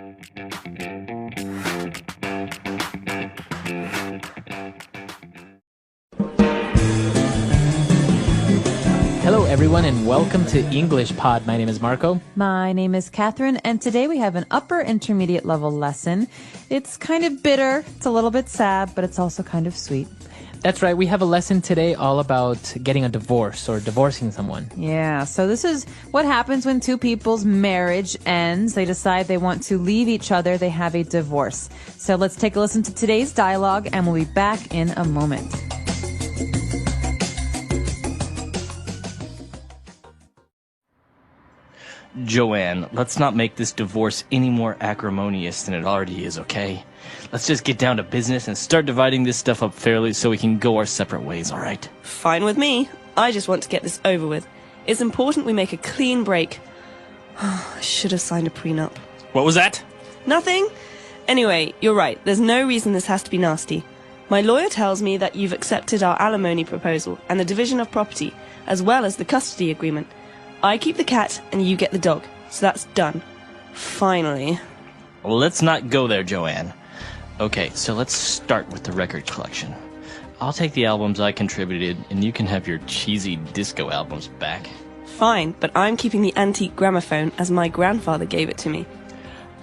Hello, everyone, and welcome to English Pod. My name is Marco. My name is Catherine, and today we have an upper intermediate level lesson. It's kind of bitter, it's a little bit sad, but it's also kind of sweet. That's right. We have a lesson today all about getting a divorce or divorcing someone. Yeah, so this is what happens when two people's marriage ends. They decide they want to leave each other. They have a divorce. So let's take a listen to today's dialogue, and we'll be back in a moment. Joanne, let's not make this divorce any more acrimonious than it already is, okay? Let's just get down to business and start dividing this stuff up fairly so we can go our separate ways, all right? Fine with me. I just want to get this over with. It's important we make a clean break. I should have signed a prenup. What was that? Nothing? Anyway, you're right. There's no reason this has to be nasty. My lawyer tells me that you've accepted our alimony proposal and the division of property, as well as the custody agreement. I keep the cat and you get the dog. So that's done. Finally. Well, let's not go there, Joanne. Okay, so let's start with the record collection. I'll take the albums I contributed, and you can have your cheesy disco albums back. Fine, but I'm keeping the antique gramophone as my grandfather gave it to me.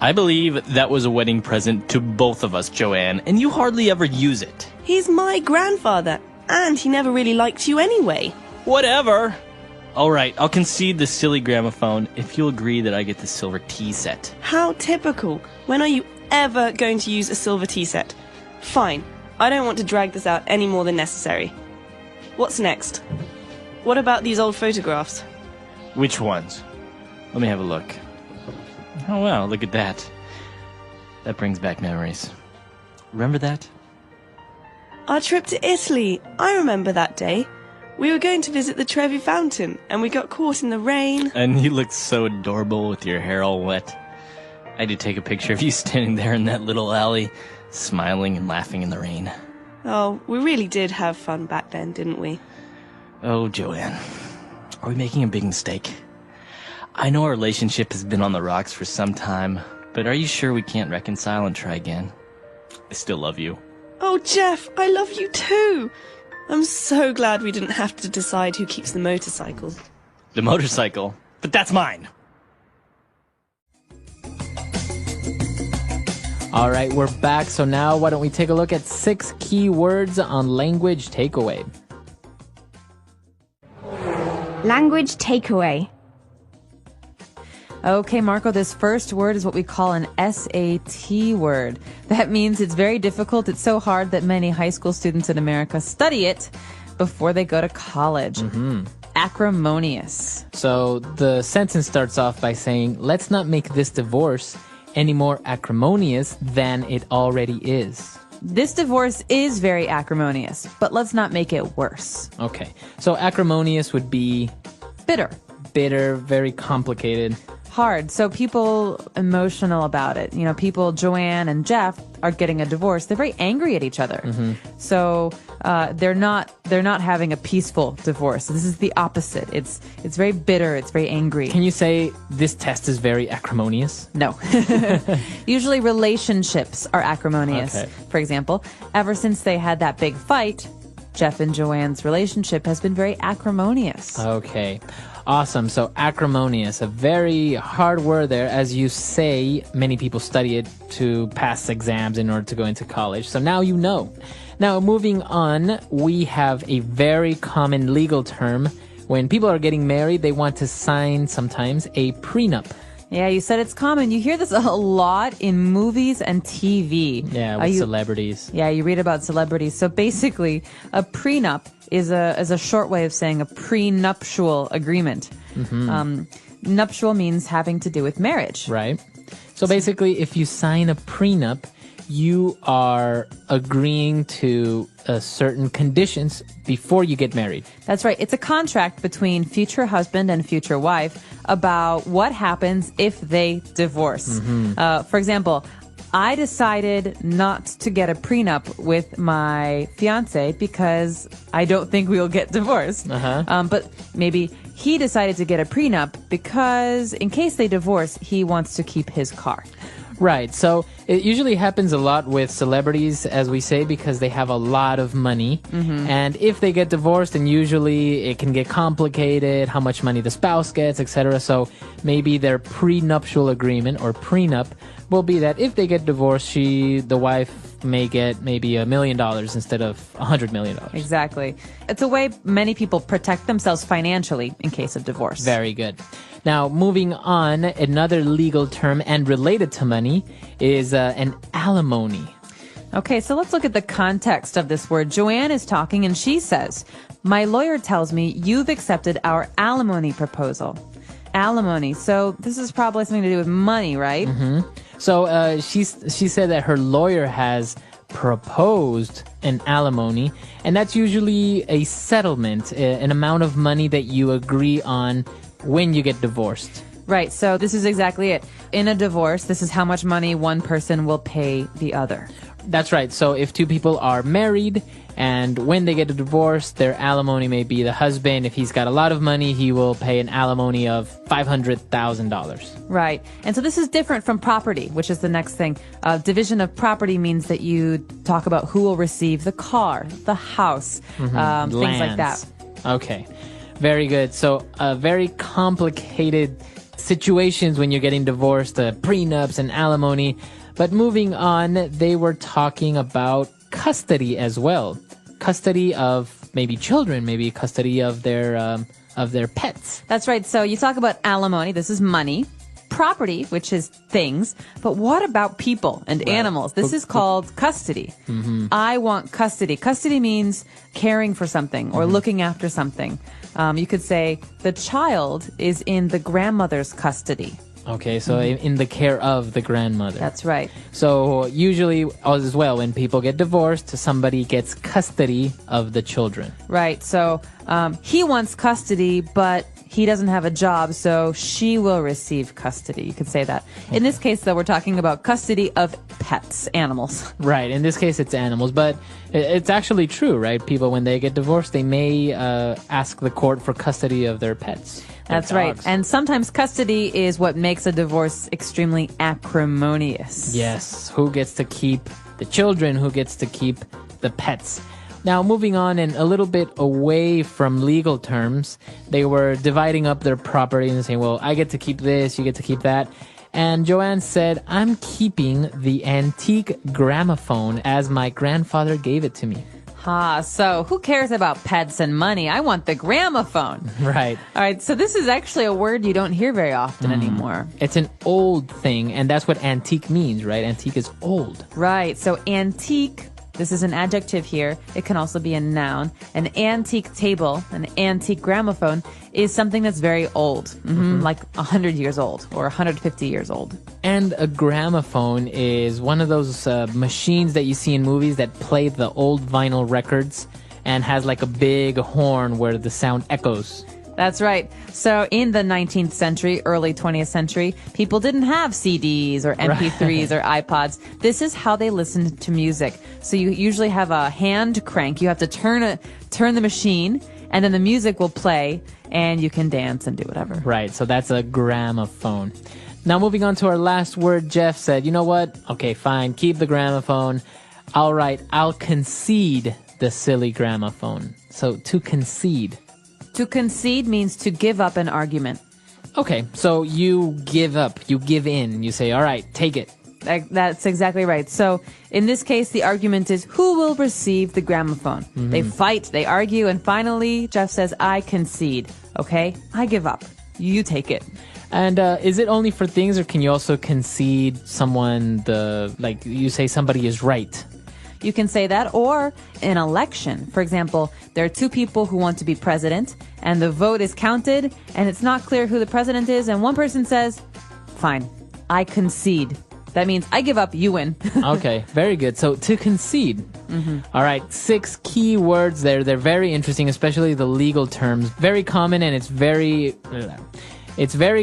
I believe that was a wedding present to both of us, Joanne, and you hardly ever use it. He's my grandfather, and he never really liked you anyway. Whatever. All right, I'll concede the silly gramophone if you'll agree that I get the silver tea set. How typical. When are you ever going to use a silver tea set? Fine. I don't want to drag this out any more than necessary. What's next? What about these old photographs? Which ones? Let me have a look. Oh, wow, look at that. That brings back memories. Remember that? Our trip to Italy. I remember that day. We were going to visit the Trevi Fountain, and we got caught in the rain. And you looked so adorable with your hair all wet. I did take a picture of you standing there in that little alley, smiling and laughing in the rain. Oh, we really did have fun back then, didn't we? Oh, Joanne, are we making a big mistake? I know our relationship has been on the rocks for some time, but are you sure we can't reconcile and try again? I still love you. Oh, Jeff, I love you too. I'm so glad we didn't have to decide who keeps the motorcycle. The motorcycle? But that's mine! All right, we're back. So now why don't we take a look at 6 key words on language takeaway. Language takeaway. Okay, Marco, this first word is what we call an SAT word. That means it's very difficult. It's so hard that many high school students in America study it before they go to college. Acrimonious. So the sentence starts off by saying, let's not make this divorce any more acrimonious than it already is. This divorce is very acrimonious, but let's not make it worse. Okay, so acrimonious would be Bitter. bitter, very complicated. Hard. So people emotional about it. You know, people, Joanne and Jeff, are getting a divorce. They're very angry at each other. So they're not having a peaceful divorce. This is the opposite. It's very bitter. It's very angry. Can you say this test is very acrimonious? No. Usually relationships are acrimonious. Okay. For example, ever since they had that big fight, Jeff and Joanne's relationship has been very acrimonious. Okay. Awesome. So acrimonious, a very hard word there. As you say, many people study it to pass exams in order to go into college. So now you know. Now, moving on, we have a very common legal term. When people are getting married, they want to sign sometimes a prenup. Yeah, you said it's common. You hear this a lot in movies and TV. Yeah, with celebrities. Yeah, you read about celebrities. So basically, a prenup is a short way of saying a prenuptial agreement. Nuptial means having to do with marriage. Right. So basically, if you sign a prenup, you are agreeing to certain conditions before you get married. That's right. It's a contract between future husband and future wife about what happens if they divorce. For example, I decided not to get a prenup with my fiance because I don't think we'll get divorced. But maybe he decided to get a prenup because in case they divorce, he wants to keep his car. Right. So it usually happens a lot with celebrities, as we say, because they have a lot of money. And if they get divorced, then usually it can get complicated, how much money the spouse gets, etc. So maybe their prenuptial agreement or prenup will be that if they get divorced, the wife may get maybe $1 million instead of $100 million. Exactly. It's a way many people protect themselves financially in case of divorce. Very good. Now, moving on, another legal term and related to money is an alimony. Okay, so let's look at the context of this word. Joanne is talking and she says, "My lawyer tells me you've accepted our alimony proposal." Alimony. So this is probably something to do with money, right? So she said that her lawyer has proposed an alimony, and that's usually a settlement, an amount of money that you agree on when you get divorced. Right, so this is exactly it. In a divorce, this is how much money one person will pay the other. That's right. So if two people are married and when they get a divorce, their alimony may be the husband. If he's got a lot of money, he will pay an alimony of $500,000. Right. And so this is different from property, which is the next thing. Division of property means that you talk about who will receive the car, the house, things like that. Okay. Very good. So very complicated situations when you're getting divorced, prenups and alimony. But moving on, they were talking about custody as well. Custody of maybe children, maybe custody of their pets. That's right. So you talk about alimony. This is money. Property, which is things. But what about people and animals? This is called custody. I want custody. Custody means caring for something or looking after something. You could say the child is in the grandmother's custody. Okay, so in the care of the grandmother. That's right. So usually as well, when people get divorced, somebody gets custody of the children. Right. So he wants custody, but he doesn't have a job, so she will receive custody. You could say that. In this case, though, we're talking about custody of pets, animals. Right. In this case, it's animals, but it's actually true, right? People, when they get divorced, they may ask the court for custody of their pets. That's right. And sometimes custody is what makes a divorce extremely acrimonious. Yes. Who gets to keep the children? Who gets to keep the pets? Now, moving on and a little bit away from legal terms, they were dividing up their property and saying, well, I get to keep this, you get to keep that. And Joanne said, I'm keeping the antique gramophone as my grandfather gave it to me. So who cares about pets and money? I want the gramophone. Right. All right, so this is actually a word you don't hear very often anymore. It's an old thing, and that's what antique means, right? Antique is old. Right, so antique, this is an adjective here. It can also be a noun. An antique table, an antique gramophone, is something that's very old, like 100 years old or 150 years old. And a gramophone is one of those machines that you see in movies that play the old vinyl records and has like a big horn where the sound echoes. That's right. So in the 19th century, early 20th century, people didn't have CDs or MP3s or iPods. This is how they listened to music. So you usually have a hand crank. You have to turn the machine, and then the music will play, and you can dance and do whatever. Right. So that's a gramophone. Now, moving on to our last word, Jeff said, you know what? Okay, fine. Keep the gramophone. All right. I'll concede the silly gramophone. So to concede. To concede means to give up an argument. Okay, so you give up, you give in, you say, all right, take it. That's exactly right. So in this case, the argument is who will receive the gramophone? They fight, they argue, and finally, Jeff says, I concede. Okay, I give up. You take it. And is it only for things, or can you also concede someone, like you say somebody is right? You can say that, or an election. For example, there are two people who want to be president, and the vote is counted, and it's not clear who the president is, and one person says, fine, I concede. That means I give up, you win. Okay, very good. So to concede. All right, 6 key words there. They're very interesting, especially the legal terms. Very common, and it's very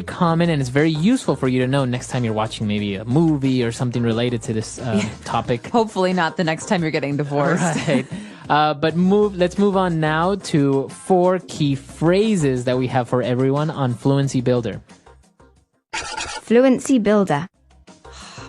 common, and it's very useful for you to know next time you're watching maybe a movie or something related to this topic. Hopefully not the next time you're getting divorced. Right. But let's move on now to 4 key phrases that we have for everyone on Fluency Builder. Fluency Builder.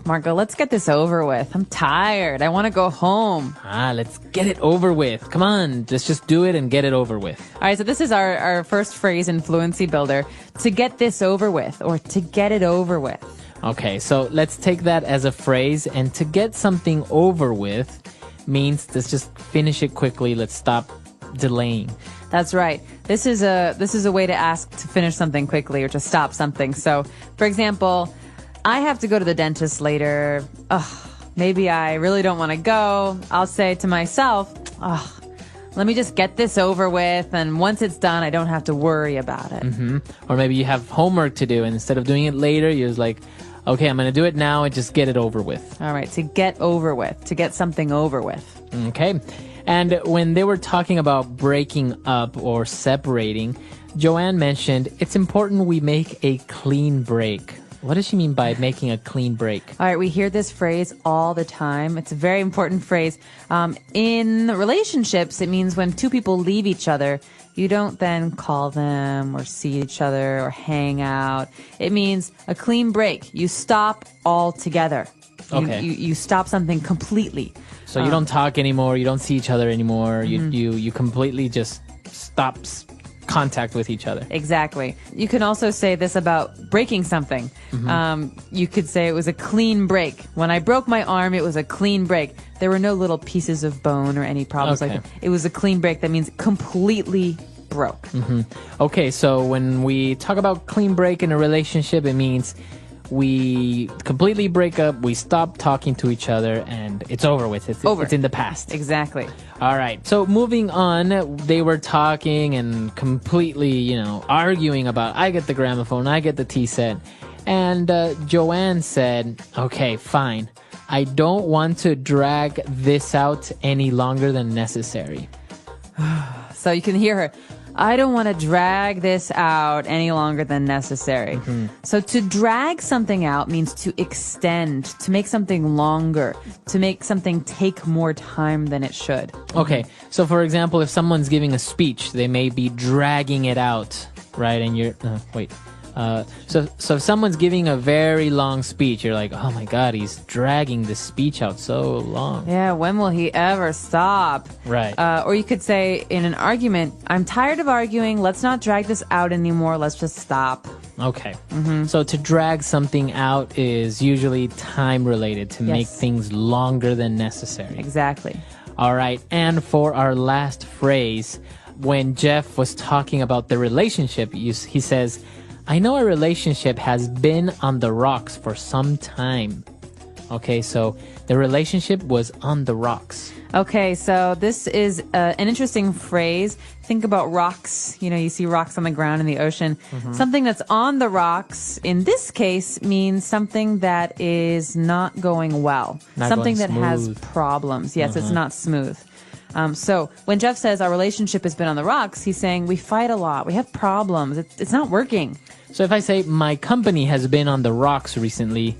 Marco, let's get this over with. I'm tired. I want to go home. Let's get it over with. Come on, let's just do it and get it over with. All right, so this is our first phrase in Fluency Builder. To get this over with, or to get it over with. Okay, so let's take that as a phrase. And to get something over with means let's just finish it quickly. Let's stop delaying. That's right. This is a way to ask to finish something quickly or to stop something. So, for example, I have to go to the dentist later. Maybe I really don't want to go. I'll say to myself, let me just get this over with, and once it's done, I don't have to worry about it. Or maybe you have homework to do, and instead of doing it later, you're just like, okay, I'm going to do it now and just get it over with. All right, to get over with, to get something over with. Okay. And when they were talking about breaking up or separating, Joanne mentioned it's important we make a clean break. What does she mean by making a clean break? All right, we hear this phrase all the time. It's a very important phrase. In relationships, it means when two people leave each other, you don't then call them or see each other or hang out. It means a clean break. You stop altogether. Okay. You stop something completely. So you don't talk anymore, you don't see each other anymore, you completely just stop contact with each other. Exactly. You can also say this about breaking something. You could say it was a clean break. When I broke my arm, it was a clean break. There were no little pieces of bone or any problems like that. It was a clean break. That means completely broke. Okay, so when we talk about clean break in a relationship, it means we completely break up, we stop talking to each other, and it's over with. It's in the past. Exactly. All right. So moving on, they were talking and completely, arguing about, I get the gramophone, I get the tea set. And Joanne said, okay, fine. I don't want to drag this out any longer than necessary. So you can hear her. I don't want to drag this out any longer than necessary. So to drag something out means to extend, to make something longer, to make something take more time than it should. Okay. So for example, if someone's giving a speech, they may be dragging it out, right? And you're, so if someone's giving a very long speech, you're like, oh my God, he's dragging the speech out so long. Yeah, when will he ever stop? Right. Or you could say in an argument, I'm tired of arguing. Let's not drag this out anymore. Let's just stop. Okay. So to drag something out is usually time related, to make things longer than necessary. Exactly. All right. And for our last phrase, when Jeff was talking about the relationship, he says, I know our relationship has been on the rocks for some time. Okay, so the relationship was on the rocks. Okay, so this is an interesting phrase. Think about rocks. You see rocks on the ground in the ocean. Something that's on the rocks, in this case, means something that is not going well. Something that has problems. Yes, it's not smooth. So when Jeff says our relationship has been on the rocks, he's saying we fight a lot. We have problems. It's not working. So if I say my company has been on the rocks recently,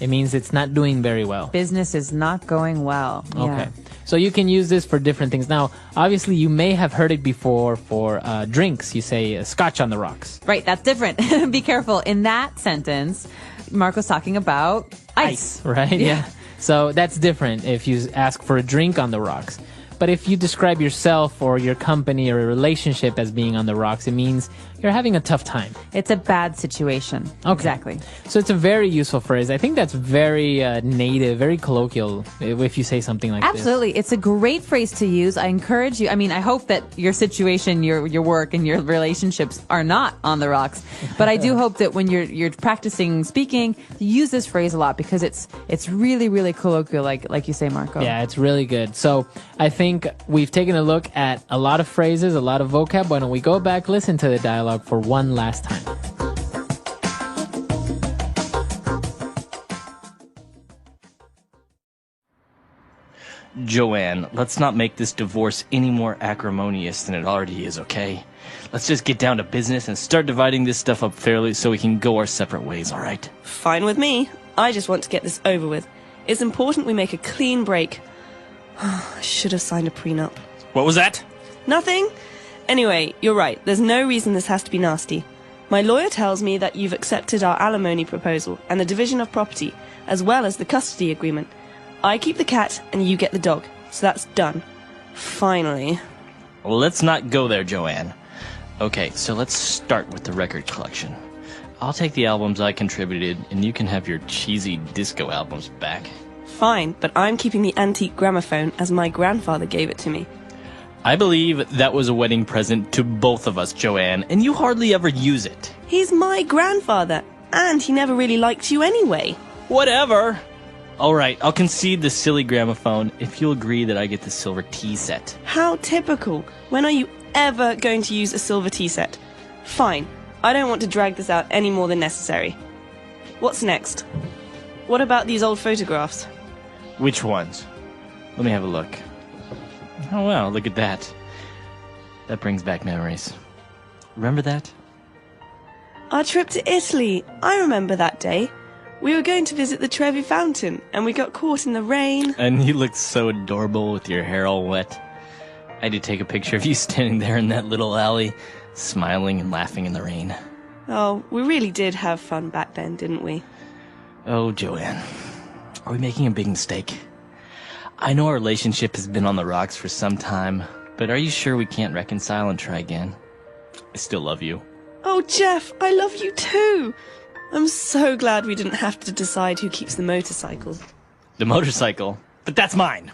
it means it's not doing very well. Business is not going well. Yeah. Okay. So you can use this for different things. Now, obviously, you may have heard it before for drinks. You say scotch on the rocks. Right. That's different. Be careful. In that sentence, Marco's talking about ice. Right? Yeah. So that's different if you ask for a drink on the rocks. But if you describe yourself or your company or a relationship as being on the rocks, it means you're having a tough time. It's a bad situation. Okay. Exactly. So it's a very useful phrase. I think that's very native, very colloquial if you say something like Absolutely. It's a great phrase to use. I encourage you. I mean, I hope that your situation, your work, and your relationships are not on the rocks. But I do hope that when you're practicing speaking, you use this phrase a lot because it's really, really colloquial, like you say, Marco. Yeah, it's really good. So I think we've taken a look at a lot of phrases, a lot of vocab. Why don't we go back, listen to the dialogue for one last time. Joanne, let's not make this divorce any more acrimonious than it already is, okay? Let's just get down to business and start dividing this stuff up fairly so we can go our separate ways, all right? Fine with me. I just want to get this over with. It's important we make a clean break. I should have signed a prenup. What was that? Nothing. Anyway, you're right. There's no reason this has to be nasty. My lawyer tells me that you've accepted our alimony proposal and the division of property, as well as the custody agreement. I keep the cat and you get the dog. So that's done. Finally. Well, let's not go there, Joanne. Okay, so let's start with the record collection. I'll take the albums I contributed, and you can have your cheesy disco albums back. Fine, but I'm keeping the antique gramophone as my grandfather gave it to me. I believe that was a wedding present to both of us, Joanne, and you hardly ever use it. He's my grandfather, and he never really liked you anyway. Whatever. All right, I'll concede the silly gramophone if you'll agree that I get the silver tea set. How typical. When are you ever going to use a silver tea set? Fine, I don't want to drag this out any more than necessary. What's next? What about these old photographs? Which ones? Let me have a look. Oh, wow, look at that. That brings back memories. Remember that? Our trip to Italy. I remember that day. We were going to visit the Trevi Fountain, and we got caught in the rain. And you looked so adorable with your hair all wet. I had to take a picture of you standing there in that little alley, smiling and laughing in the rain. Oh, we really did have fun back then, didn't we? Oh, Joanne, are we making a big mistake? I know our relationship has been on the rocks for some time, but are you sure we can't reconcile and try again? I still love you. Oh, Jeff, I love you too. I'm so glad we didn't have to decide who keeps the motorcycle. The motorcycle? But that's mine!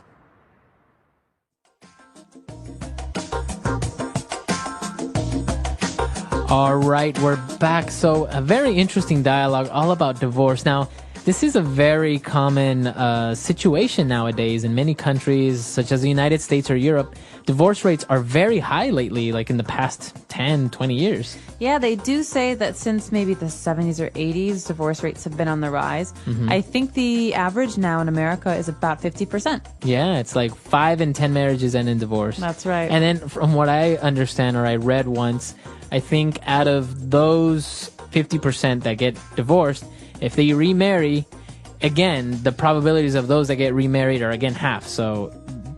All right, we're back. So a very interesting dialogue all about divorce. Now, this is a very common situation nowadays in many countries, such as the United States or Europe. Divorce rates are very high lately, like in the past 10, 20 years. Yeah, they do say that since maybe the 70s or 80s, divorce rates have been on the rise. I think the average now in America is about 50%. Yeah, it's like 5 in 10 marriages end in divorce. That's right. And then from what I understand, or I read once, I think out of those 50% that get divorced, if they remarry, again, the probabilities of those that get remarried are again half. So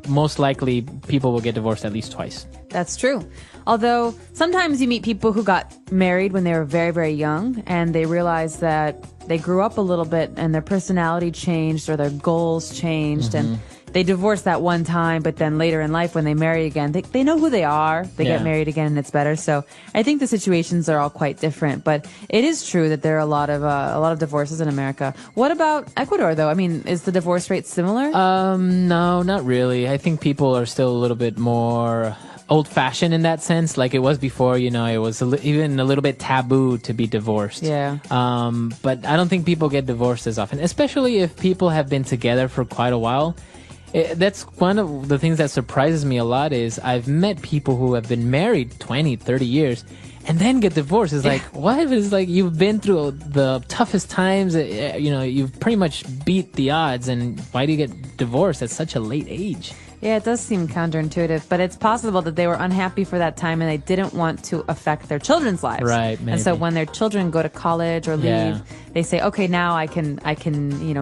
most likely people will get divorced at least twice. That's true. Although sometimes you meet people who got married when they were very, very young and they realize that they grew up a little bit and their personality changed or their goals changed and they divorced that one time, but then later in life when they marry again, they know who they are. They get married again and it's better. So I think the situations are all quite different, but it is true that there are a lot of divorces in America. What about Ecuador though? I mean, is the divorce rate similar? No, not really. I think people are still a little bit more old-fashioned in that sense, like it was before. You know, it was even a little bit taboo to be divorced. Yeah. But I don't think people get divorced as often, especially if people have been together for quite a while. That's one of the things that surprises me a lot is I've met people who have been married 20, 30 years and then get divorced. It's like, what? It's like you've been through the toughest times. You know, you've pretty much beat the odds. And why do you get divorced at such a late age? Yeah, it does seem counterintuitive, but it's possible that they were unhappy for that time and they didn't want to affect their children's lives. Right, maybe. And so when their children go to college or leave, they say, okay, now I can,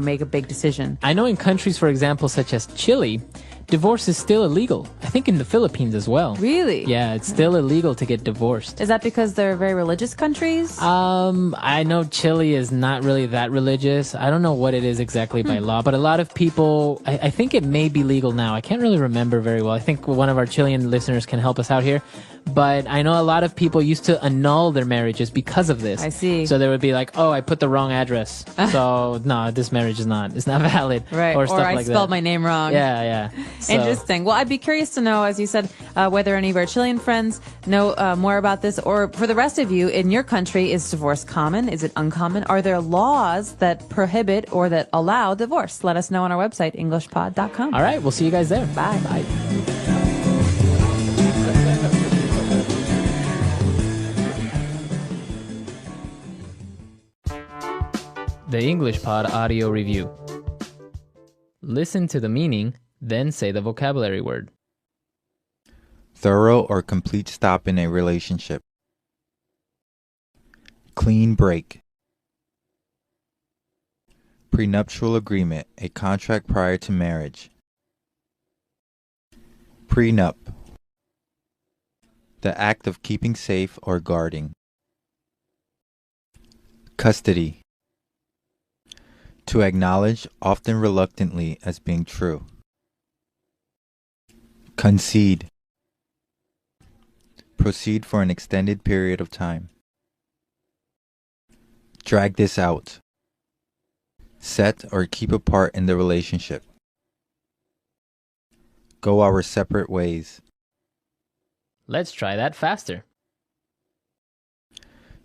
make a big decision. I know in countries, for example, such as Chile, divorce is still illegal. I think in the Philippines as well. Really? Yeah, it's still illegal to get divorced. Is that because they're very religious countries? I know Chile is not really that religious. I don't know what it is exactly by law, but a lot of people, I think it may be legal now. I can't really remember very well. I think one of our Chilean listeners can help us out here. But I know a lot of people used to annul their marriages because of this. I see. So they would be like, oh, I put the wrong address. So no, this marriage is not valid. Right. Or stuff I like spelled that. my name wrong. Yeah. So, interesting. Well, I'd be curious to know, as you said, whether any of our Chilean friends know more about this, or for the rest of you, in your country, is divorce common? Is it uncommon? Are there laws that prohibit or that allow divorce? Let us know on our website, englishpod.com. All right. We'll see you guys there. Bye. Bye. The English Pod Audio Review. Listen to the meaning, then say the vocabulary word. Thorough or complete stop in a relationship. Clean break. Prenuptial agreement, a contract prior to marriage. Prenup. The act of keeping safe or guarding. Custody. To acknowledge, often reluctantly, as being true. Concede. Proceed for an extended period of time. Drag this out. Set or keep apart in the relationship. Go our separate ways. Let's try that faster.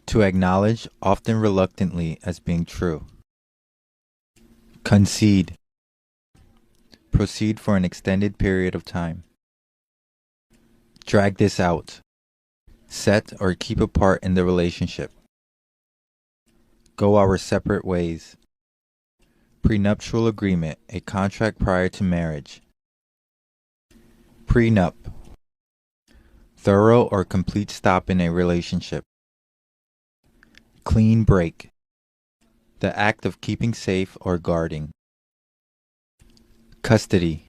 To acknowledge, often reluctantly, as being true. Concede. Proceed for an extended period of time. Drag this out. Set or keep apart in the relationship. Go our separate ways. Prenuptial agreement, a contract prior to marriage. Prenup. Thorough or complete stop in a relationship. Clean break. The act of keeping safe or guarding. Custody.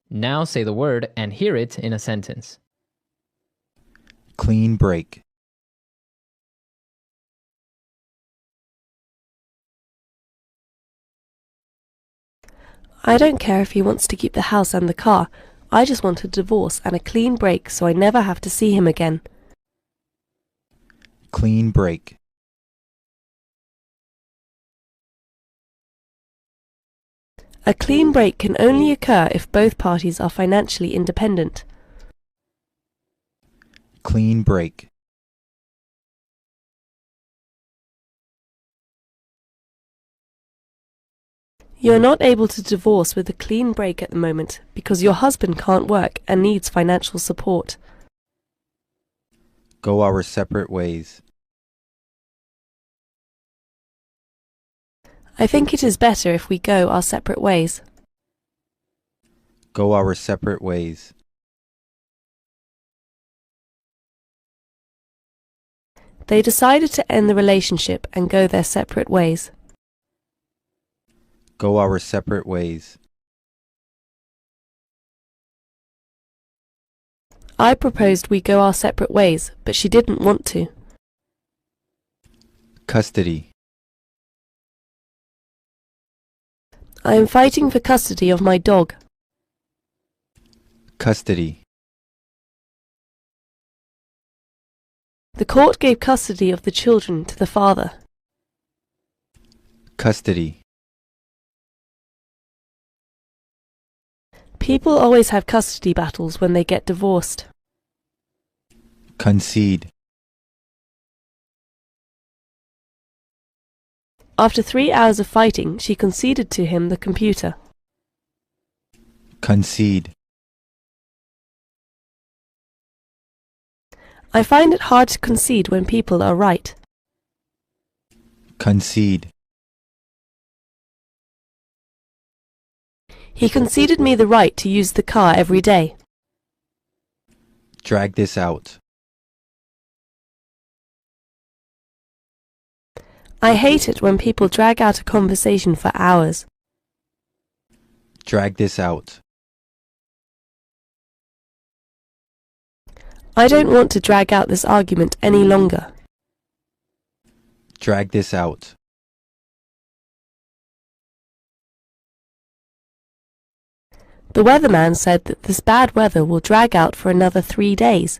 Now say the word and hear it in a sentence. Clean break. I don't care if he wants to keep the house and the car. I just want a divorce and a clean break so I never have to see him again. Clean break. A clean break can only occur if both parties are financially independent. Clean break. You're not able to divorce with a clean break at the moment because your husband can't work and needs financial support. Go our separate ways. I think it is better if we go our separate ways. Go our separate ways. They decided to end the relationship and go their separate ways. Go our separate ways. I proposed we go our separate ways, but she didn't want to. Custody. I am fighting for custody of my dog. Custody. The court gave custody of the children to the father. Custody. People always have custody battles when they get divorced. Concede. After 3 hours of fighting, she conceded to him the computer. Concede. I find it hard to concede when people are right. Concede. He conceded me the right to use the car every day. Drag this out. I hate it when people drag out a conversation for hours. Drag this out. I don't want to drag out this argument any longer. Drag this out. The weatherman said that this bad weather will drag out for another 3 days.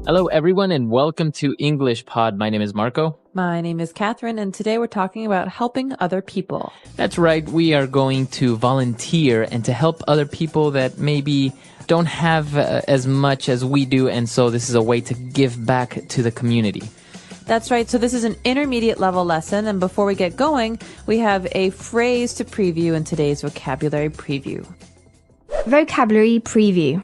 Hello, everyone, and welcome to English Pod. My name is Marco. My name is Catherine, and today we're talking about helping other people. That's right. We are going to volunteer and to help other people that maybe don't have as much as we do, and so this is a way to give back to the community. That's right. So this is an intermediate level lesson, and before we get going, we have a phrase to preview in today's vocabulary preview. Vocabulary preview.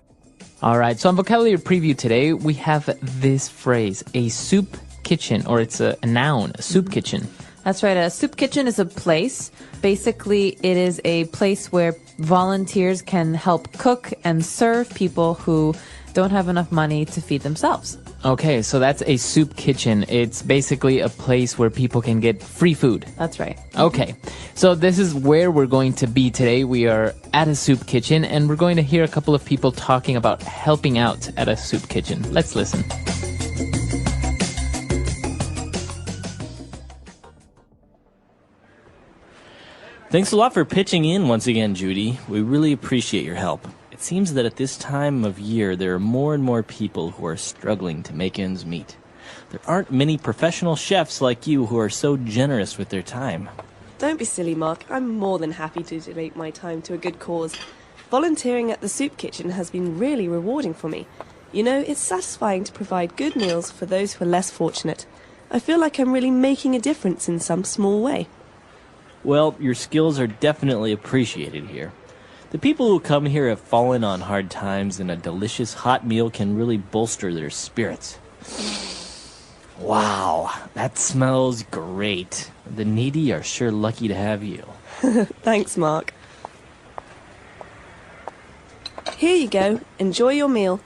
All right. So on vocabulary preview today, we have this phrase, a soup kitchen, or it's a noun, a soup kitchen. That's right. A soup kitchen is a place. Basically, it is a place where volunteers can help cook and serve people who don't have enough money to feed themselves. Okay, so that's a soup kitchen. It's basically a place where people can get free food. That's right. Okay, so this is where we're going to be today. We are at a soup kitchen, and we're going to hear a couple of people talking about helping out at a soup kitchen. Let's listen. Thanks a lot for pitching in once again, Judy. We really appreciate your help. It seems that at this time of year, there are more and more people who are struggling to make ends meet. There aren't many professional chefs like you who are so generous with their time. Don't be silly, Mark. I'm more than happy to donate my time to a good cause. Volunteering at the soup kitchen has been really rewarding for me. You know, it's satisfying to provide good meals for those who are less fortunate. I feel like I'm really making a difference in some small way. Well, your skills are definitely appreciated here. The people who come here have fallen on hard times, and a delicious hot meal can really bolster their spirits. Wow, that smells great. The needy are sure lucky to have you. Thanks, Mark. Here you go. Enjoy your meal.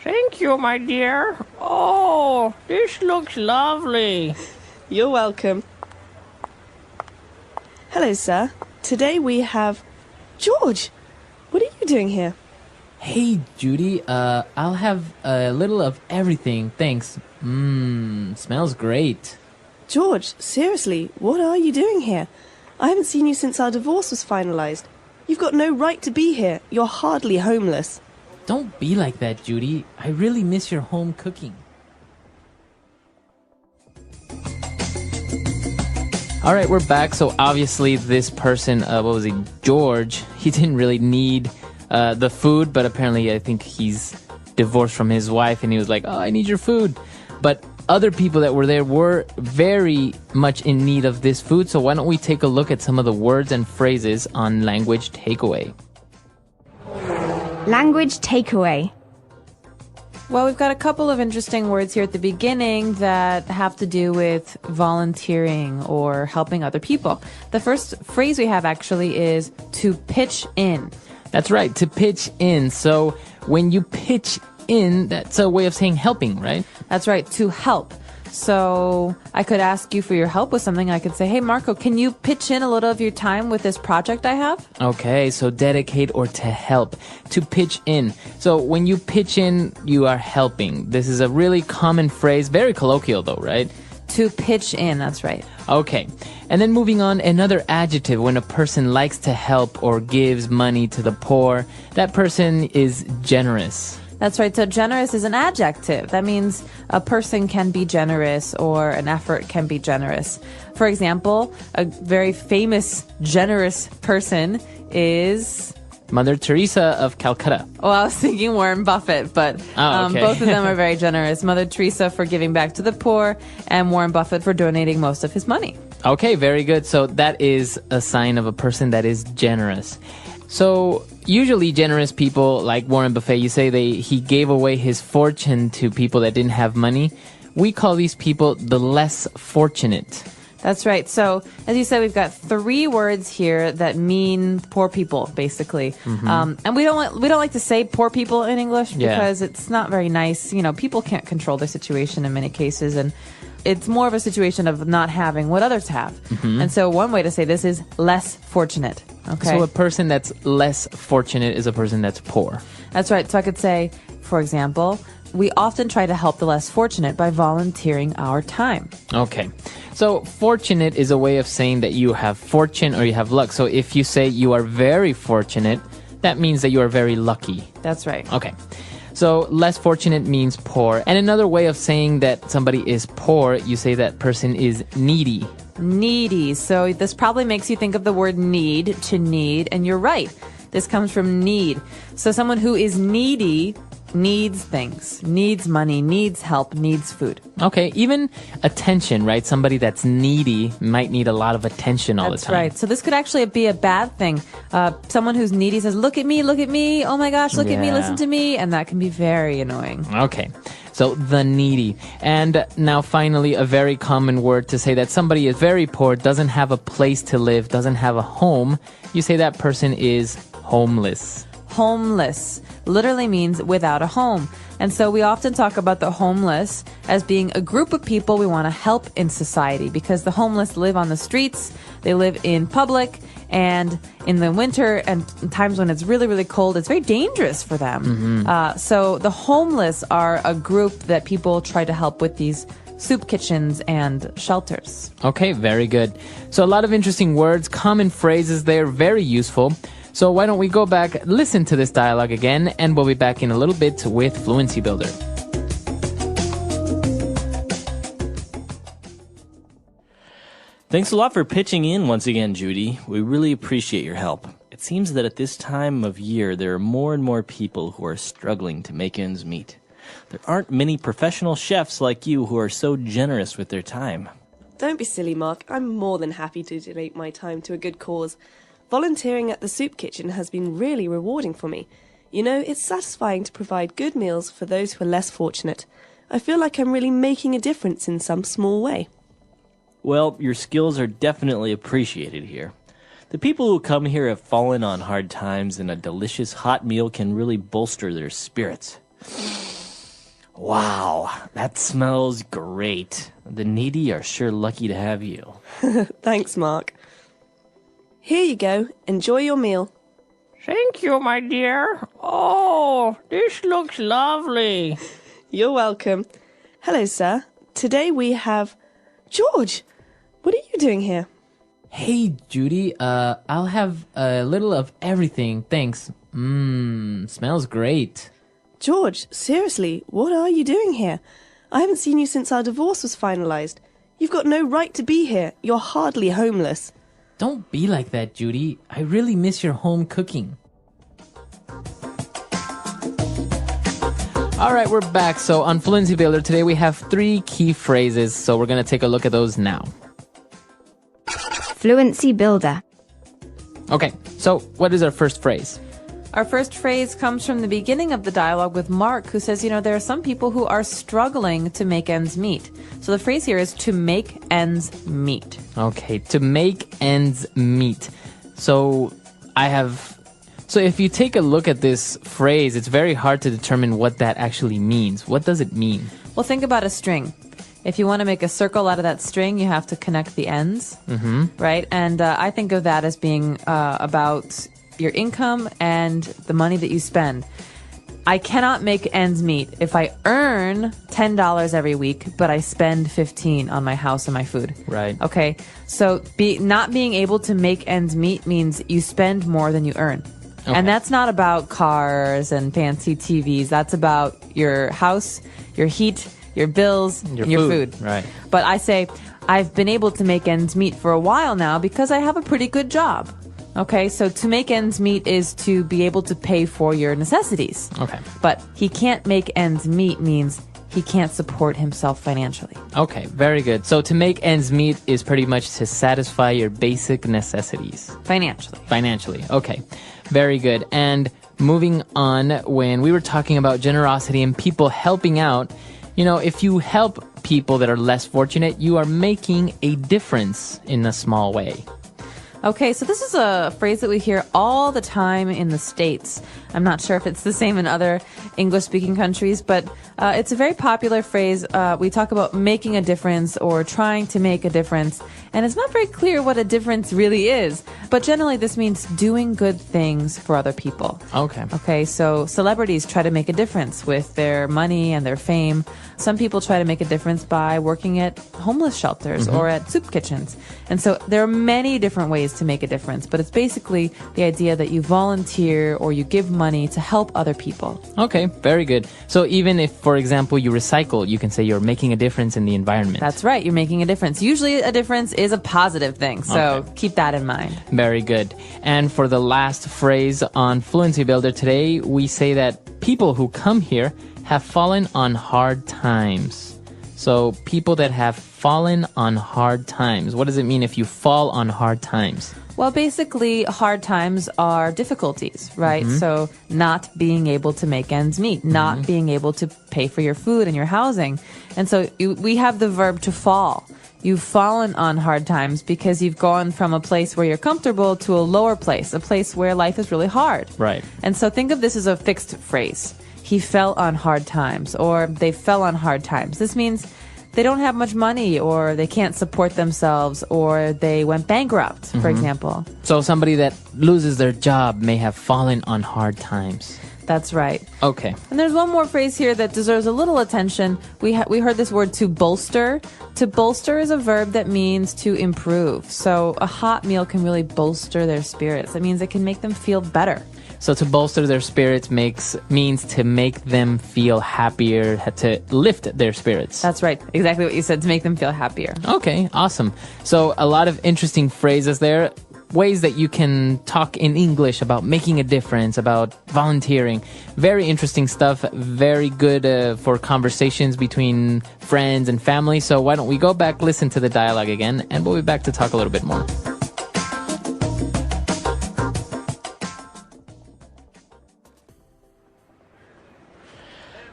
Thank you, my dear. Oh, this looks lovely. You're welcome. Hello, sir. Today we have... George! What are you doing here? Hey, Judy, I'll have a little of everything, thanks. Smells great. George, seriously, what are you doing here? I haven't seen you since our divorce was finalized. You've got no right to be here. You're hardly homeless. Don't be like that, Judy. I really miss your home cooking. All right, we're back. So obviously this person, George, he didn't really need the food, but apparently I think he's divorced from his wife and he was like, oh, I need your food. But other people that were there were very much in need of this food. So why don't we take a look at some of the words and phrases on language takeaway. Language takeaway. Well, we've got a couple of interesting words here at the beginning that have to do with volunteering or helping other people. The first phrase we have actually is to pitch in. That's right, to pitch in. So when you pitch in, that's a way of saying helping, right? That's right, to help. So I could ask you for your help with something. I could say, hey, Marco, can you pitch in a little of your time with this project I have? Okay, so dedicate or to help, to pitch in. So when you pitch in, you are helping. This is a really common phrase, very colloquial though, right? To pitch in, that's right. Okay, and then moving on, another adjective when a person likes to help or gives money to the poor, that person is generous. That's right. So generous is an adjective. That means a person can be generous or an effort can be generous. For example, a very famous generous person is... Mother Teresa of Calcutta. Well, I was thinking Warren Buffett, but okay. Both of them are very generous. Mother Teresa for giving back to the poor and Warren Buffett for donating most of his money. Okay, very good. So that is a sign of a person that is generous. So usually generous people like Warren Buffett, you say he gave away his fortune to people that didn't have money. We call these people the less fortunate. That's right. So as you said, we've got 3 words here that mean poor people, basically. Mm-hmm. And we don't like to say poor people in English because it's not very nice. You know, people can't control their situation in many cases, and it's more of a situation of not having what others have. Mm-hmm. And so one way to say this is less fortunate. Okay. So a person that's less fortunate is a person that's poor. That's right. So I could say, for example, we often try to help the less fortunate by volunteering our time. Okay. So fortunate is a way of saying that you have fortune or you have luck. So if you say you are very fortunate, that means that you are very lucky. That's right. Okay. So less fortunate means poor. And another way of saying that somebody is poor, you say that person is needy. Needy. So this probably makes you think of the word need, to need, and you're right. This comes from need. So someone who is needy needs things, needs money, needs help, needs food. Okay, even attention, right? Somebody that's needy might need a lot of attention all the time. That's right. So this could actually be a bad thing. Someone who's needy says, look at me, oh my gosh, look at me, listen to me, and that can be very annoying. Okay, so the needy. And now finally, a very common word to say that somebody is very poor, doesn't have a place to live, doesn't have a home. You say that person is homeless. Homeless literally means without a home. And so we often talk about the homeless as being a group of people we want to help in society, because the homeless live on the streets, they live in public, and in the winter and times when it's really, really cold, it's very dangerous for them. Mm-hmm. So the homeless are a group that people try to help with these soup kitchens and shelters. Okay, very good. So a lot of interesting words, common phrases there, very useful. So why don't we go back, listen to this dialogue again, and we'll be back in a little bit with Fluency Builder. Thanks a lot for pitching in once again, Judy. We really appreciate your help. It seems that at this time of year, there are more and more people who are struggling to make ends meet. There aren't many professional chefs like you who are so generous with their time. Don't be silly, Mark. I'm more than happy to donate my time to a good cause. Volunteering at the soup kitchen has been really rewarding for me. You know, it's satisfying to provide good meals for those who are less fortunate. I feel like I'm really making a difference in some small way. Well, your skills are definitely appreciated here. The people who come here have fallen on hard times, and a delicious hot meal can really bolster their spirits. Wow, that smells great. The needy are sure lucky to have you. Thanks, Mark. Here you go. Enjoy your meal. Thank you, my dear. Oh, this looks lovely. You're welcome. Hello, sir. Today we have... George! What are you doing here? Hey, Judy, I'll have a little of everything, thanks. Smells great. George, seriously, what are you doing here? I haven't seen you since our divorce was finalized. You've got no right to be here. You're hardly homeless. Don't be like that, Judy. I really miss your home cooking. All right, we're back. So on Fluency Builder today, we have 3 key phrases. So we're going to take a look at those now. Fluency Builder. Okay, so what is our first phrase? Our first phrase comes from the beginning of the dialogue with Mark, who says, there are some people who are struggling to make ends meet. So the phrase here is to make ends meet. Okay, to make ends meet. So if you take a look at this phrase, it's very hard to determine what that actually means. What does it mean? Well, think about a string. If you want to make a circle out of that string, you have to connect the ends, right? And I think of that as being about your income and the money that you spend. I cannot make ends meet if I earn $10 every week, but I spend $15 on my house and my food. Right. Okay. So not being able to make ends meet means you spend more than you earn. Okay. And that's not about cars and fancy TVs. That's about your house, your heat, your bills, and your food. Right. But I say, I've been able to make ends meet for a while now because I have a pretty good job. Okay, so to make ends meet is to be able to pay for your necessities. Okay. But he can't make ends meet means he can't support himself financially. Okay, very good. So to make ends meet is pretty much to satisfy your basic necessities. Financially, okay. Very good. And moving on, when we were talking about generosity and people helping out, if you help people that are less fortunate, you are making a difference in a small way. Okay, so this is a phrase that we hear all the time in the States. I'm not sure if it's the same in other English-speaking countries, but it's a very popular phrase. We talk about making a difference or trying to make a difference, and it's not very clear what a difference really is. But generally, this means doing good things for other people. Okay. Okay, so celebrities try to make a difference with their money and their fame. Some people try to make a difference by working at homeless shelters or at soup kitchens. And so there are many different ways to make a difference, but it's basically the idea that you volunteer or you give money to help other people. Okay, very good. So even if, for example, you recycle, you can say you're making a difference in the environment. That's right, you're making a difference. Usually a difference is a positive thing, so keep that in mind. Very good. And for the last phrase on Fluency Builder today, we say that people who come here have fallen on hard times. So people that have fallen on hard times. What does it mean if you fall on hard times? Well, basically, hard times are difficulties, right? So not being able to make ends meet, not being able to pay for your food and your housing. And so we have the verb to fall. You've fallen on hard times because you've gone from a place where you're comfortable to a lower place, a place where life is really hard. Right. And so think of this as a fixed phrase. He fell on hard times, or they fell on hard times. This means they don't have much money, or they can't support themselves, or they went bankrupt, for example. So somebody that loses their job may have fallen on hard times. That's right. Okay. And there's one more phrase here that deserves a little attention. We heard this word to bolster. To bolster is a verb that means to improve. So a hot meal can really bolster their spirits. That means it can make them feel better. So to bolster their spirits means to make them feel happier, to lift their spirits. That's right. Exactly what you said, to make them feel happier. Okay, awesome. So a lot of interesting phrases there. Ways that you can talk in English about making a difference, about volunteering. Very interesting stuff. Very good for conversations between friends and family. So why don't we go back, listen to the dialogue again, and we'll be back to talk a little bit more.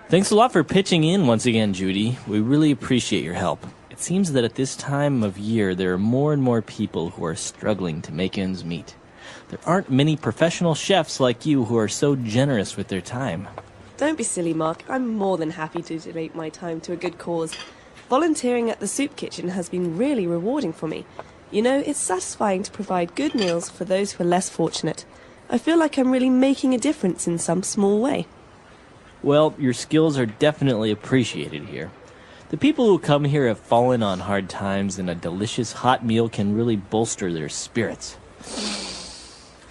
Thanks a lot for pitching in once again, Judy. We really appreciate your help. It seems that at this time of year, there are more and more people who are struggling to make ends meet. There aren't many professional chefs like you who are so generous with their time. Don't be silly, Mark. I'm more than happy to donate my time to a good cause. Volunteering at the soup kitchen has been really rewarding for me. You know, it's satisfying to provide good meals for those who are less fortunate. I feel like I'm really making a difference in some small way. Well, your skills are definitely appreciated here. The people who come here have fallen on hard times, and a delicious hot meal can really bolster their spirits.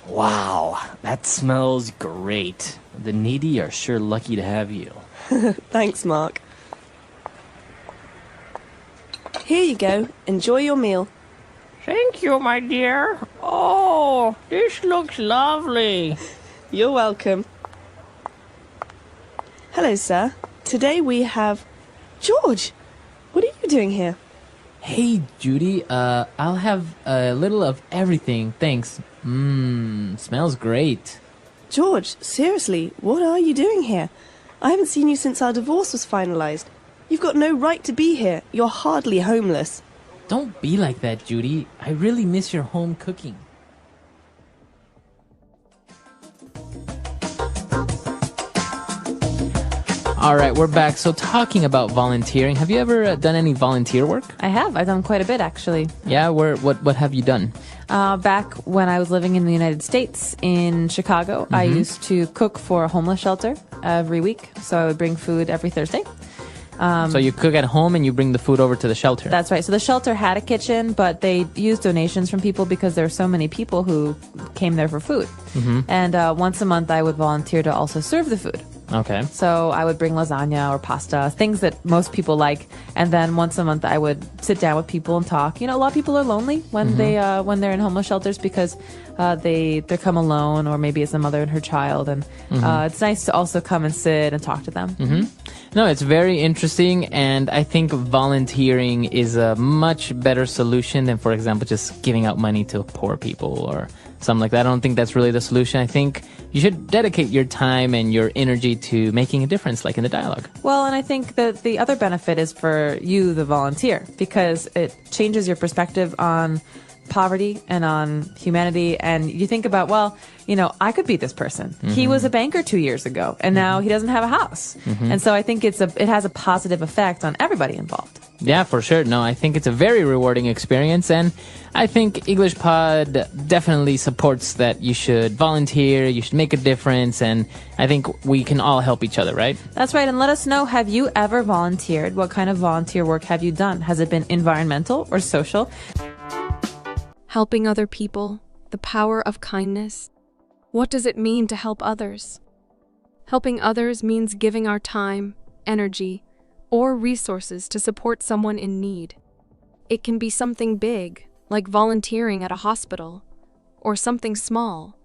Wow, that smells great. The needy are sure lucky to have you. Thanks, Mark. Here you go. Enjoy your meal. Thank you, my dear. Oh, this looks lovely. You're welcome. Hello, sir. Today we have... George! What are you doing here? Hey, Judy, I'll have a little of everything, thanks. Smells great. George, seriously, what are you doing here? I haven't seen you since our divorce was finalized. You've got no right to be here. You're hardly homeless. Don't be like that, Judy. I really miss your home cooking. All right, we're back. So talking about volunteering, have you ever done any volunteer work? I have. I've done quite a bit, actually. Yeah, what have you done? Back when I was living in the United States, in Chicago, I used to cook for a homeless shelter every week. So I would bring food every Thursday. So you cook at home and you bring the food over to the shelter? That's right. So the shelter had a kitchen, but they used donations from people because there were so many people who came there for food. And once a month, I would volunteer to also serve the food. Okay. So I would bring lasagna or pasta, things that most people like, and then once a month I would sit down with people and talk. You know, a lot of people are lonely when they're in homeless shelters because they come alone, or maybe it's a mother and her child, and it's nice to also come and sit and talk to them. No, it's very interesting, and I think volunteering is a much better solution than, for example, just giving out money to poor people or something like that. I don't think that's really the solution. I think you should dedicate your time and your energy to making a difference, like in the dialogue. Well, and I think that the other benefit is for you, the volunteer, because it changes your perspective on poverty and on humanity. And you think about, well, you know, I could be this person. He was a banker 2 years ago, and now he doesn't have a house. And so I think it has a positive effect on everybody involved. Yeah, for sure. No, I think it's a very rewarding experience, and I think English Pod definitely supports that you should volunteer, you should make a difference, and I think we can all help each other, right? That's right, and let us know, have you ever volunteered? What kind of volunteer work have you done? Has it been environmental or social? Helping other people, the power of kindness. What does it mean to help others? Helping others means giving our time, energy, or resources to support someone in need. It can be something big, like volunteering at a hospital, or something small,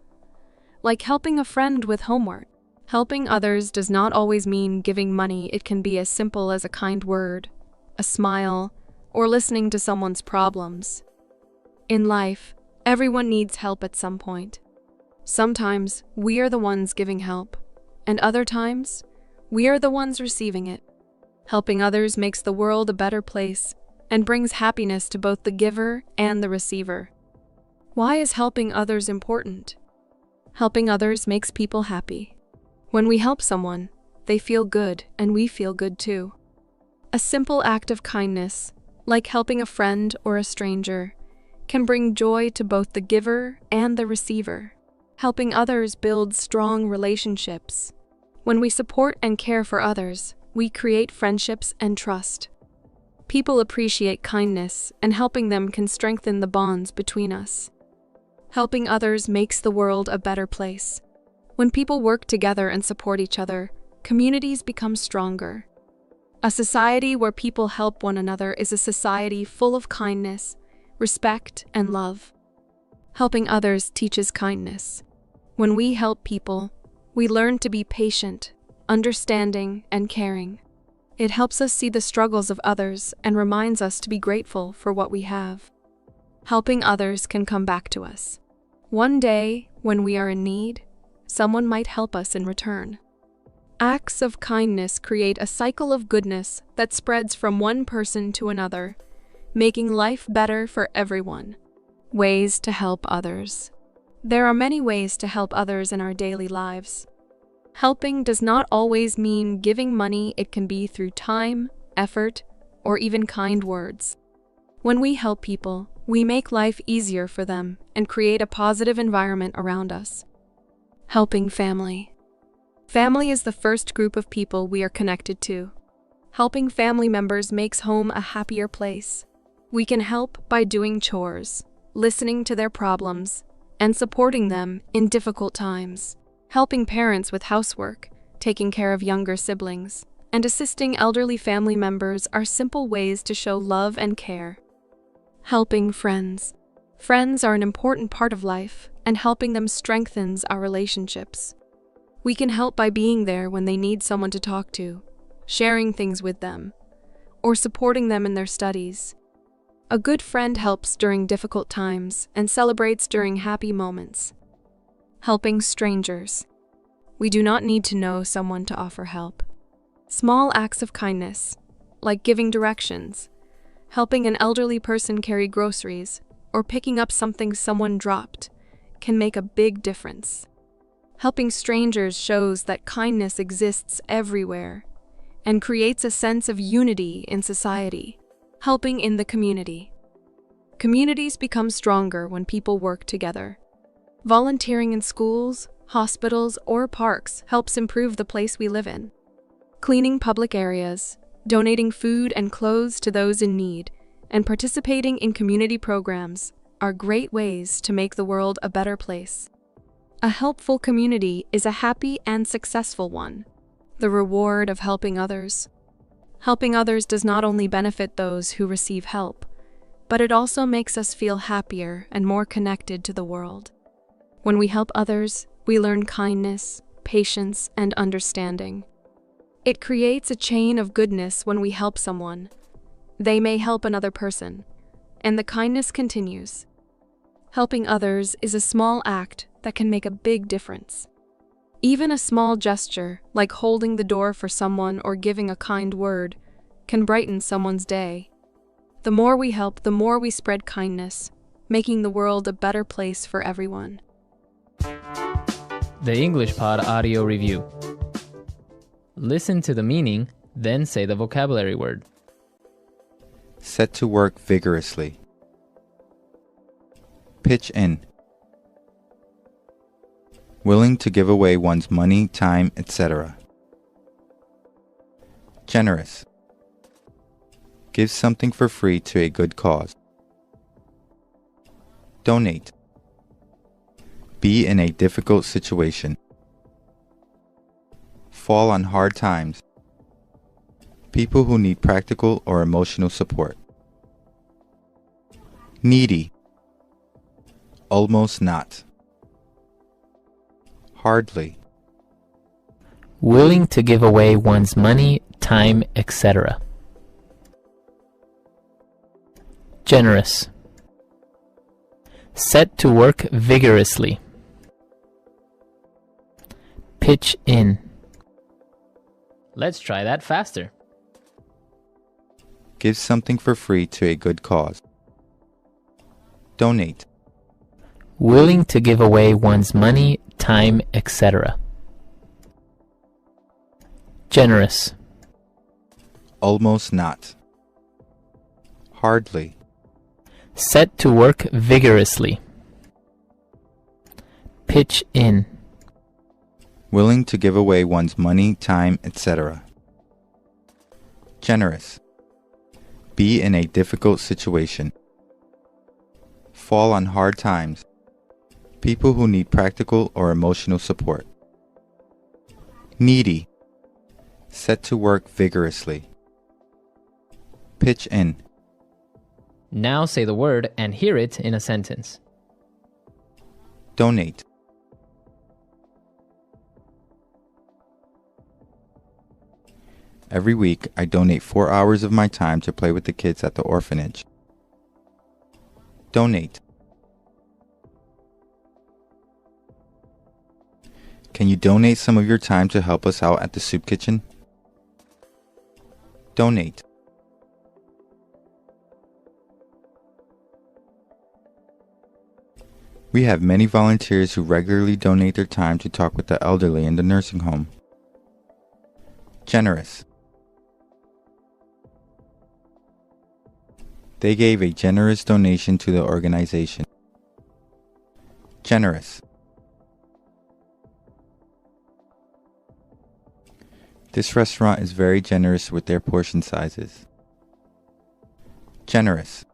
like helping a friend with homework. Helping others does not always mean giving money. It can be as simple as a kind word, a smile, or listening to someone's problems. In life, everyone needs help at some point. Sometimes we are the ones giving help, and other times we are the ones receiving it. Helping others makes the world a better place and brings happiness to both the giver and the receiver. Why is helping others important? Helping others makes people happy. When we help someone, they feel good and we feel good too. A simple act of kindness, like helping a friend or a stranger, can bring joy to both the giver and the receiver. Helping others builds strong relationships When we support and care for others, we create friendships and trust. People appreciate kindness, and helping them can strengthen the bonds between us. Helping others makes the world a better place. When people work together and support each other, communities become stronger. A society where people help one another is a society full of kindness, respect, and love. Helping others teaches kindness. When we help people, we learn to be patient, understanding, and caring. It helps us see the struggles of others and reminds us to be grateful for what we have. Helping others can come back to us. One day, when we are in need, someone might help us in return. Acts of kindness create a cycle of goodness that spreads from one person to another, making life better for everyone. Ways to help others. There are many ways to help others in our daily lives. Helping does not always mean giving money. It can be through time, effort, or even kind words. When we help people, we make life easier for them and create a positive environment around us. Helping family. Family is the first group of people we are connected to. Helping family members makes home a happier place. We can help by doing chores, listening to their problems, and supporting them in difficult times. Helping parents with housework, taking care of younger siblings, and assisting elderly family members are simple ways to show love and care. Helping friends. Friends are an important part of life, and helping them strengthens our relationships. We can help by being there when they need someone to talk to, sharing things with them, or supporting them in their studies. A good friend helps during difficult times and celebrates during happy moments. Helping strangers. We do not need to know someone to offer help. Small acts of kindness, like giving directions, helping an elderly person carry groceries, or picking up something someone dropped, can make a big difference. Helping strangers shows that kindness exists everywhere and creates a sense of unity in society. Helping in the community. Communities become stronger when people work together. Volunteering in schools, hospitals, or parks helps improve the place we live in. Cleaning public areas, donating food and clothes to those in need, and participating in community programs are great ways to make the world a better place. A helpful community is a happy and successful one. The reward of helping others. Helping others does not only benefit those who receive help, but it also makes us feel happier and more connected to the world. When we help others, we learn kindness, patience, and understanding. It creates a chain of goodness when we help someone. They may help another person, and the kindness continues. Helping others is a small act that can make a big difference. Even a small gesture, like holding the door for someone or giving a kind word, can brighten someone's day. The more we help, the more we spread kindness, making the world a better place for everyone. The English Pod Audio Review. Listen to the meaning, then say the vocabulary word. Set to work vigorously. Pitch in. Willing to give away one's money, time, etc. Generous. Give something for free to a good cause. Donate. Be in a difficult situation. Fall on hard times. People who need practical or emotional support. Needy. Almost not. Hardly. Willing to give away one's money, time, etc. Generous. Set to work vigorously. Pitch in. Let's try that faster. Give something for free to a good cause. Donate. Willing to give away one's money, time, etc. Generous. Almost not. Hardly. Set to work vigorously. Pitch in. Willing to give away one's money, time, etc. Generous. Be in a difficult situation. Fall on hard times. People who need practical or emotional support. Needy. Set to work vigorously. Pitch in. Now say the word and hear it in a sentence. Donate. Every week, I donate 4 hours of my time to play with the kids at the orphanage. Donate. Can you donate some of your time to help us out at the soup kitchen? Donate. We have many volunteers who regularly donate their time to talk with the elderly in the nursing home. Generous. They gave a generous donation to the organization. Generous. This restaurant is very generous with their portion sizes. Generous.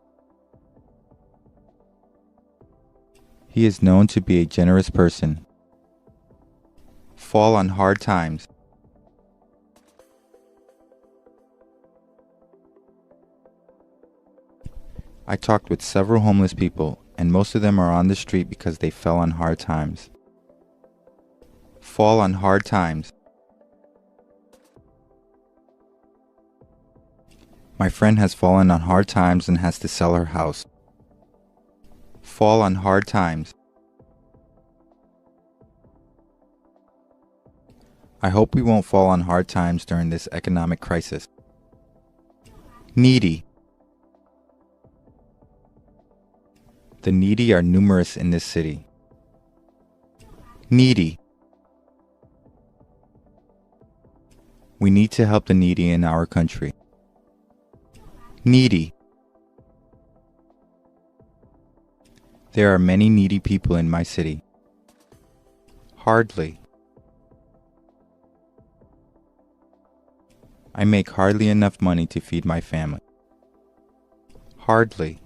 He is known to be a generous person. Fall on hard times. I talked with several homeless people, and most of them are on the street because they fell on hard times. Fall on hard times. My friend has fallen on hard times and has to sell her house. Fall on hard times. I hope we won't fall on hard times during this economic crisis. Needy. The needy are numerous in this city. Needy. We need to help the needy in our country. Needy. There are many needy people in my city. Hardly. I make hardly enough money to feed my family. Hardly.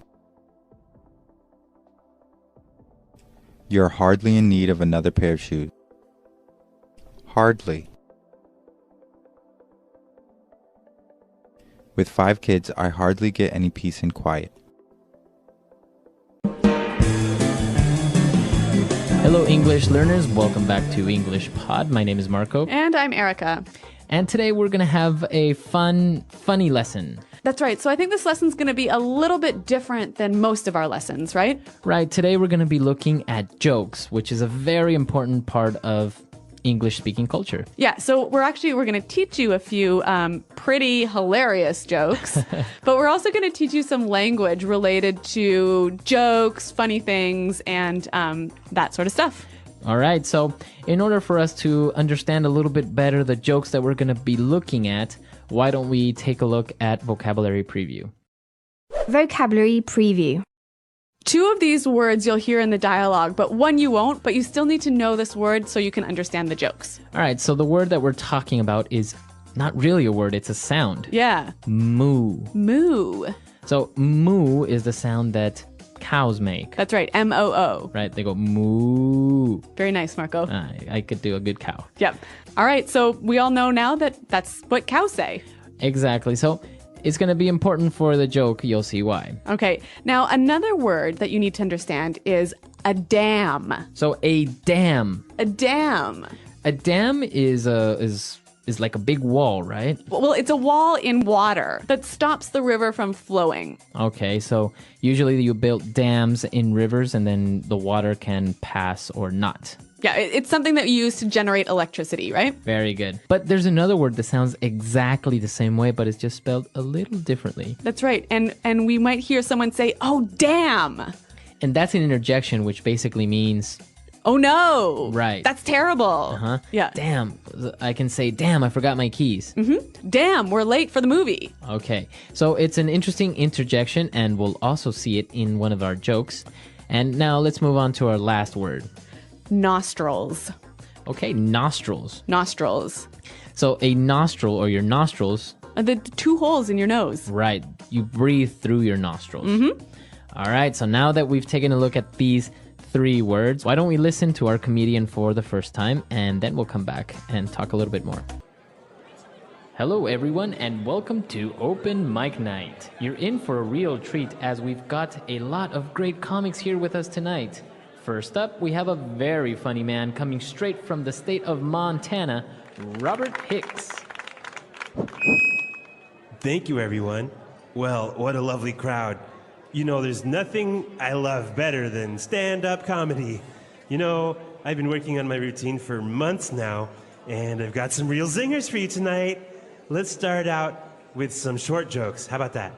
You're hardly in need of another pair of shoes. Hardly. With 5 kids, I hardly get any peace and quiet. Hello, English learners. Welcome back to English Pod. My name is Marco. And I'm Erica. And today we're going to have a funny lesson. That's right. So I think this lesson's going to be a little bit different than most of our lessons, right? Right. Today we're going to be looking at jokes, which is a very important part of English-speaking culture. Yeah, so we're going to teach you a few pretty hilarious jokes, but we're also going to teach you some language related to jokes, funny things, and that sort of stuff. All right, so in order for us to understand a little bit better the jokes that we're going to be looking at, why don't we take a look at vocabulary preview? Vocabulary preview. 2 of these words you'll hear in the dialogue, but one you won't, but you still need to know this word so you can understand the jokes. All right, so the word that we're talking about is not really a word, it's a sound. Yeah. Moo. Moo. So moo is the sound that cows make. That's right, M-O-O. Right, they go moo. Very nice, Marco. I could do a good cow. Yep. All right, so we all know now that that's what cows say. Exactly, so it's going to be important for the joke. You'll see why. Okay. Now, another word that you need to understand is a dam. So a dam. A dam. A dam is like a big wall, right? Well, it's a wall in water that stops the river from flowing. Okay, so usually you build dams in rivers and then the water can pass or not. Yeah, it's something that you use to generate electricity, right? Very good. But there's another word that sounds exactly the same way, but it's just spelled a little differently. That's right. And we might hear someone say, "Oh, damn." And that's an interjection, which basically means, "Oh, no." Right. That's terrible. Uh-huh. Yeah. Damn. I can say, damn, I forgot my keys. Mm-hmm. Damn, we're late for the movie. Okay. So it's an interesting interjection, and we'll also see it in one of our jokes. And now let's move on to our last word. Nostrils. Okay, nostrils. Nostrils. So a nostril or your nostrils. The two holes in your nose. Right. You breathe through your nostrils. All right. So now that we've taken a look at these 3 words, why don't we listen to our comedian for the first time, and then we'll come back and talk a little bit more. Hello, everyone, and welcome to Open Mic Night. You're in for a real treat as we've got a lot of great comics here with us tonight. First up, we have a very funny man coming straight from the state of Montana, Robert Hicks. Thank you, everyone. Well, what a lovely crowd. You know, there's nothing I love better than stand-up comedy. You know, I've been working on my routine for months now, and I've got some real zingers for you tonight. Let's start out with some short jokes. How about that?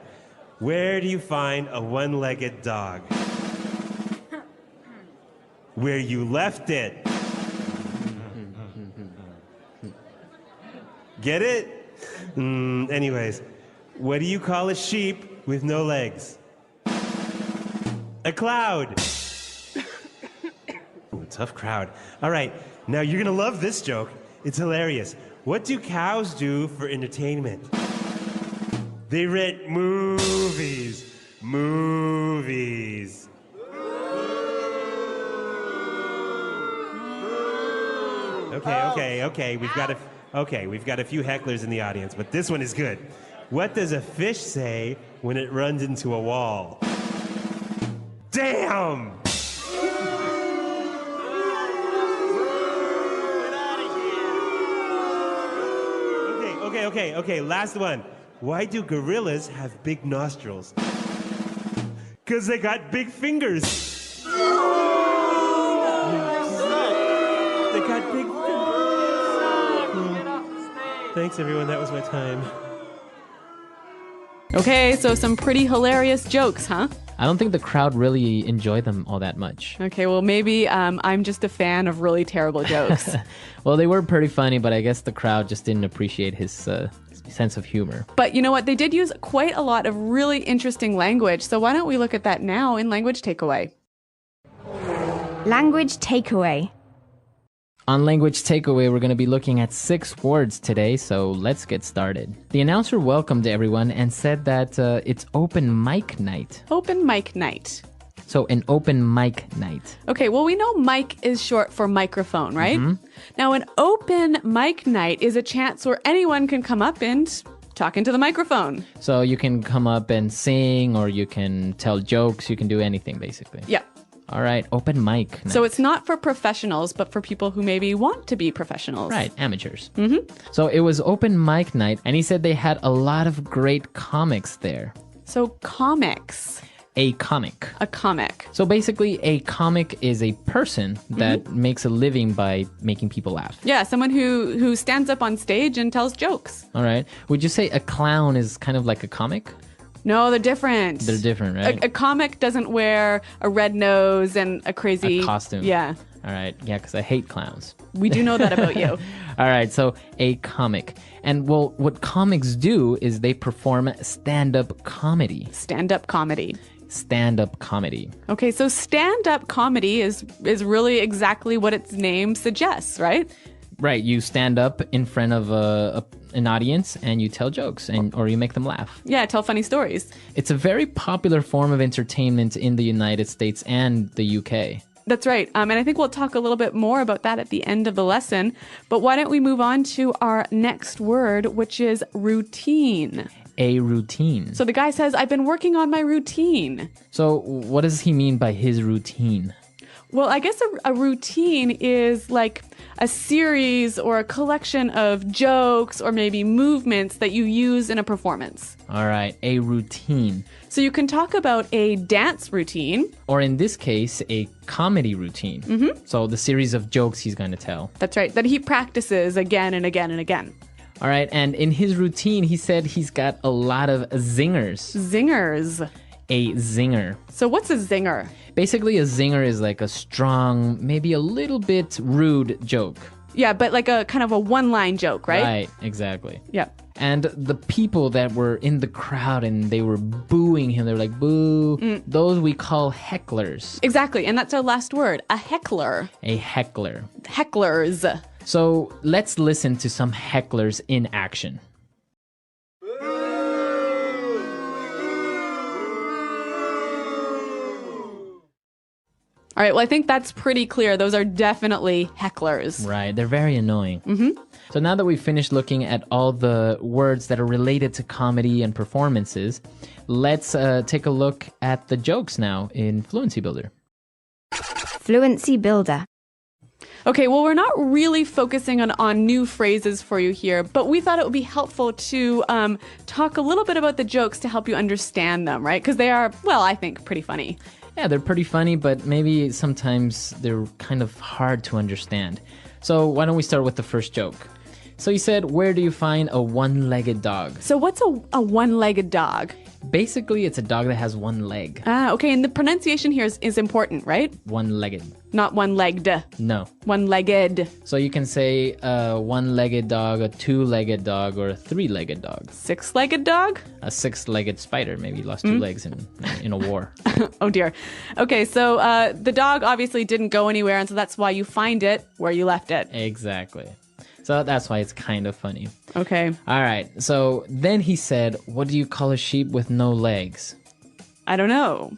Where do you find a one-legged dog? Where you left it. Get it? Anyways, what do you call a sheep with no legs? A cloud. Ooh, tough crowd. All right, now you're gonna love this joke. It's hilarious. What do cows do for entertainment? They rent movies. Movies. Okay. We've got a few hecklers in the audience, but this one is good. What does a fish say when it runs into a wall? Damn! Okay, last one. Why do gorillas have big nostrils? 'Cause they got big fingers. They got big fingers. Thanks, everyone. That was my time. Okay, so some pretty hilarious jokes, huh? I don't think the crowd really enjoyed them all that much. Okay, well, maybe I'm just a fan of really terrible jokes. Well, they were pretty funny, but I guess the crowd just didn't appreciate his sense of humor. But you know what? They did use quite a lot of really interesting language. So why don't we look at that now in Language Takeaway? Language takeaway. On Language Takeaway, we're going to be looking at 6 words today, so let's get started. The announcer welcomed everyone and said that it's open mic night. Open mic night. So an open mic night. Okay, well, we know mic is short for microphone, right? Now, an open mic night is a chance where anyone can come up and talk into the microphone. So you can come up and sing, or you can tell jokes, you can do anything, basically. Yeah. All right, open mic night. So it's not for professionals, but for people who maybe want to be professionals. Right, amateurs. So it was open mic night, and he said they had a lot of great comics there. So comics. A comic. A comic. So basically, a comic is a person that makes a living by making people laugh. Yeah, someone who stands up on stage and tells jokes. All right. Would you say a clown is kind of like a comic? No, they're different. They're different, right? A comic doesn't wear a red nose and a crazy... A costume. Yeah. All right. Yeah, because I hate clowns. We do know that about you. All right. So a comic. And well, what comics do is they perform stand-up comedy. Stand-up comedy. Stand-up comedy. Okay, so stand-up comedy is really exactly what its name suggests, right? Right. You stand up in front of an audience and you tell jokes or you make them laugh. Yeah, tell funny stories. It's a very popular form of entertainment in the United States and the UK. That's right. And I think we'll talk a little bit more about that at the end of the lesson. But why don't we move on to our next word, which is routine. A routine. So the guy says, I've been working on my routine. So what does he mean by his routine? Well, I guess a routine is like a series or a collection of jokes or maybe movements that you use in a performance. All right, a routine. So you can talk about a dance routine. Or in this case, a comedy routine. So the series of jokes he's going to tell. That's right, that he practices again and again and again. All right, and in his routine, he said he's got a lot of zingers. Zingers. A zinger. So what's a zinger? Basically, a zinger is like a strong, maybe a little bit rude joke. Yeah, but like a kind of a one-line joke, right? Right, exactly. Yeah. And the people that were in the crowd and they were booing him, they were like, boo, those we call hecklers. Exactly, and that's our last word, a heckler. A heckler. Hecklers. So let's listen to some hecklers in action. All right, well, I think that's pretty clear. Those are definitely hecklers. Right, they're very annoying. So now that we've finished looking at all the words that are related to comedy and performances, let's take a look at the jokes now in Fluency Builder. Fluency Builder. Okay, well, we're not really focusing on new phrases for you here, but we thought it would be helpful to talk a little bit about the jokes to help you understand them, right? Because they are, well, I think pretty funny. Yeah, they're pretty funny, but maybe sometimes they're kind of hard to understand. So why don't we start with the first joke? So he said, where do you find a one-legged dog? So what's a one-legged dog? Basically, it's a dog that has one leg. Ah, okay, and the pronunciation here is important, right? One-legged. Not one-legged. No. One-legged. So you can say a one-legged dog, a two-legged dog, or a three-legged dog. Six-legged dog? A six-legged spider. Maybe lost two legs in a war. Oh, dear. Okay, so the dog obviously didn't go anywhere, and so that's why you find it where you left it. Exactly. So that's why it's kind of funny. Okay. All right. So then he said, what do you call a sheep with no legs? I don't know.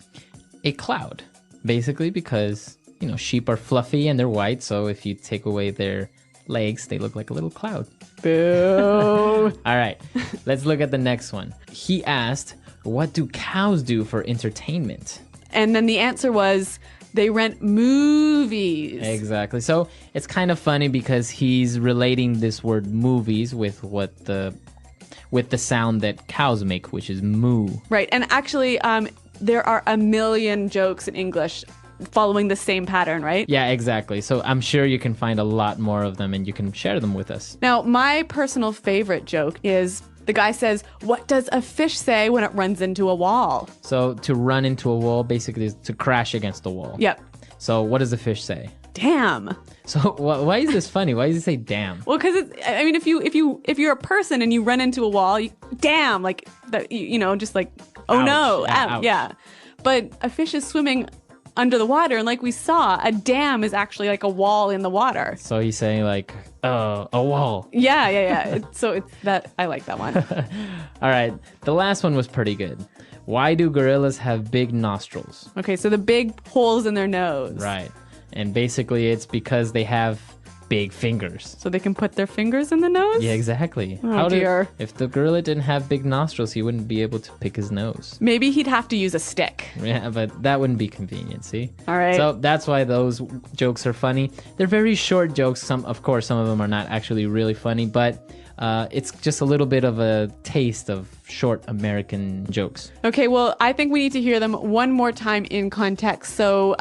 A cloud. Basically because, sheep are fluffy and they're white. So if you take away their legs, they look like a little cloud. Boo. All right. Let's look at the next one. He asked, what do cows do for entertainment? And then the answer was, they rent movies. Exactly. So it's kind of funny because he's relating this word movies with the sound that cows make, which is moo. Right. And actually, there are a million jokes in English following the same pattern, right? Yeah, exactly. So I'm sure you can find a lot more of them and you can share them with us. Now, my personal favorite joke is the guy says, what does a fish say when it runs into a wall? So to run into a wall basically is to crash against the wall. Yep. So what does the fish say? Damn. So why is this funny? Why does he say damn? Well, because if you're a person and you run into a wall, damn, like that, just like, oh ouch. no, Yeah, ouch. ouch. Yeah. But a fish is swimming under the water, and like we saw, a dam is actually like a wall in the water. So he's saying like, a wall. Yeah. So it's that, I like that one. All right. The last one was pretty good. Why do gorillas have big nostrils? Okay, so the big holes in their nose. Right. And basically it's because they have big fingers. So they can put their fingers in the nose? Yeah, exactly. Oh, dear. If the gorilla didn't have big nostrils, he wouldn't be able to pick his nose. Maybe he'd have to use a stick. Yeah, but that wouldn't be convenient, see? All right. So that's why those jokes are funny. They're very short jokes. Some of them are not actually really funny, but it's just a little bit of a taste of short American jokes. Okay, well, I think we need to hear them one more time in context so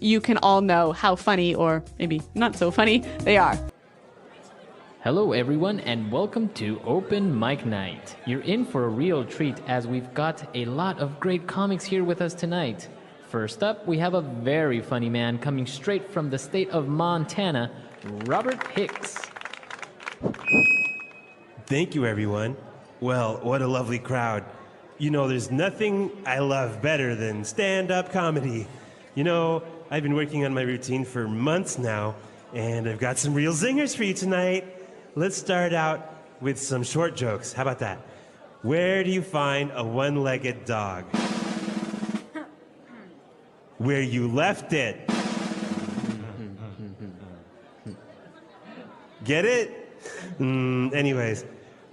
you can all know how funny, or maybe not so funny, they are. Hello everyone and welcome to Open Mic Night. You're in for a real treat as we've got a lot of great comics here with us tonight. First up, we have a very funny man coming straight from the state of Montana, Robert Hicks. Thank you, everyone. Well, what a lovely crowd. There's nothing I love better than stand-up comedy. I've been working on my routine for months now, and I've got some real zingers for you tonight. Let's start out with some short jokes. How about that? Where do you find a one-legged dog? Where you left it. Get it? Anyways,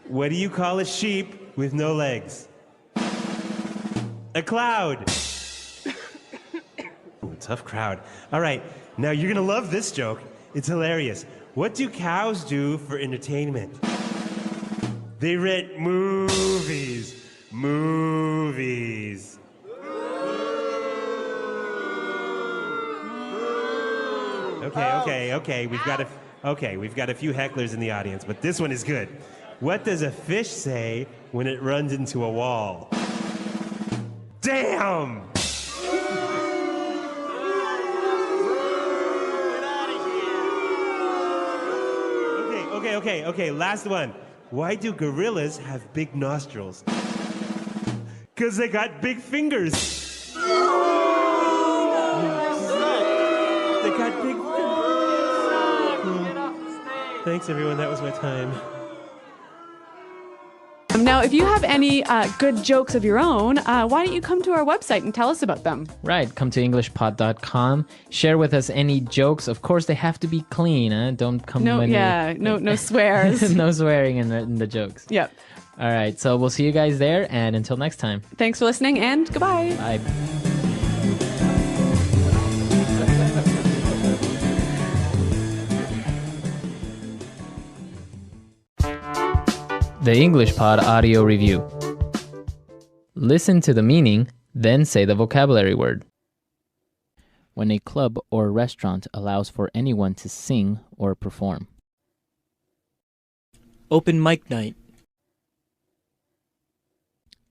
what do you call a sheep with no legs? A cloud. Ooh, tough crowd. All right, now you're gonna love this joke. It's hilarious. What do cows do for entertainment? They rent movies. Movies. Okay. We've got a few hecklers in the audience, but this one is good. What does a fish say when it runs into a wall? Damn! Okay, last one. Why do gorillas have big nostrils? Because they got big fingers. They got big fingers. Thanks, everyone. That was my time. Now, if you have any good jokes of your own, why don't you come to our website and tell us about them? Right. Come to EnglishPod.com. Share with us any jokes. Of course, they have to be clean. Don't come No swears. No swearing in the jokes. Yep. All right. So we'll see you guys there. And until next time. Thanks for listening and goodbye. Bye. The English Pod Audio Review. Listen to the meaning, then say the vocabulary word. When a club or restaurant allows for anyone to sing or perform. Open mic night.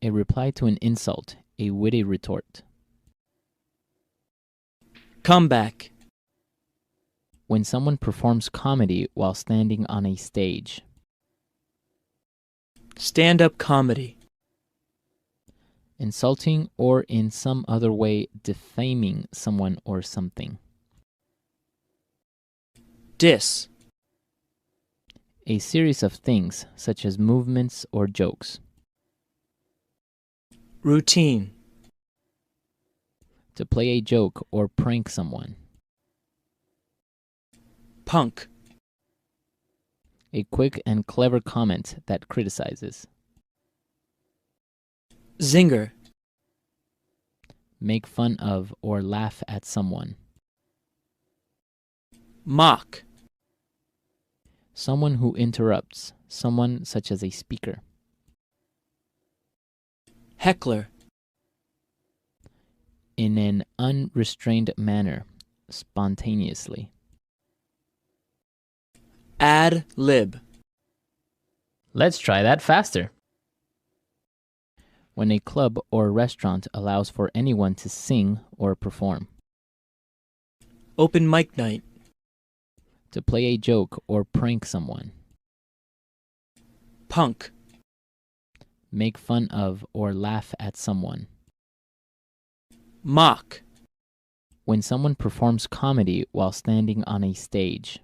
A reply to an insult, a witty retort. Comeback. When someone performs comedy while standing on a stage. Stand-up comedy. Insulting or in some other way defaming someone or something. Diss. A series of things such as movements or jokes. Routine. To play a joke or prank someone. Punk. A quick and clever comment that criticizes. Zinger. Make fun of or laugh at someone. Mock. Someone who interrupts, someone such as a speaker. Heckler. In an unrestrained manner, spontaneously. Ad lib. Let's try that faster. When a club or restaurant allows for anyone to sing or perform. Open mic night. To play a joke or prank someone. Punk. Make fun of or laugh at someone. Mock. When someone performs comedy while standing on a stage.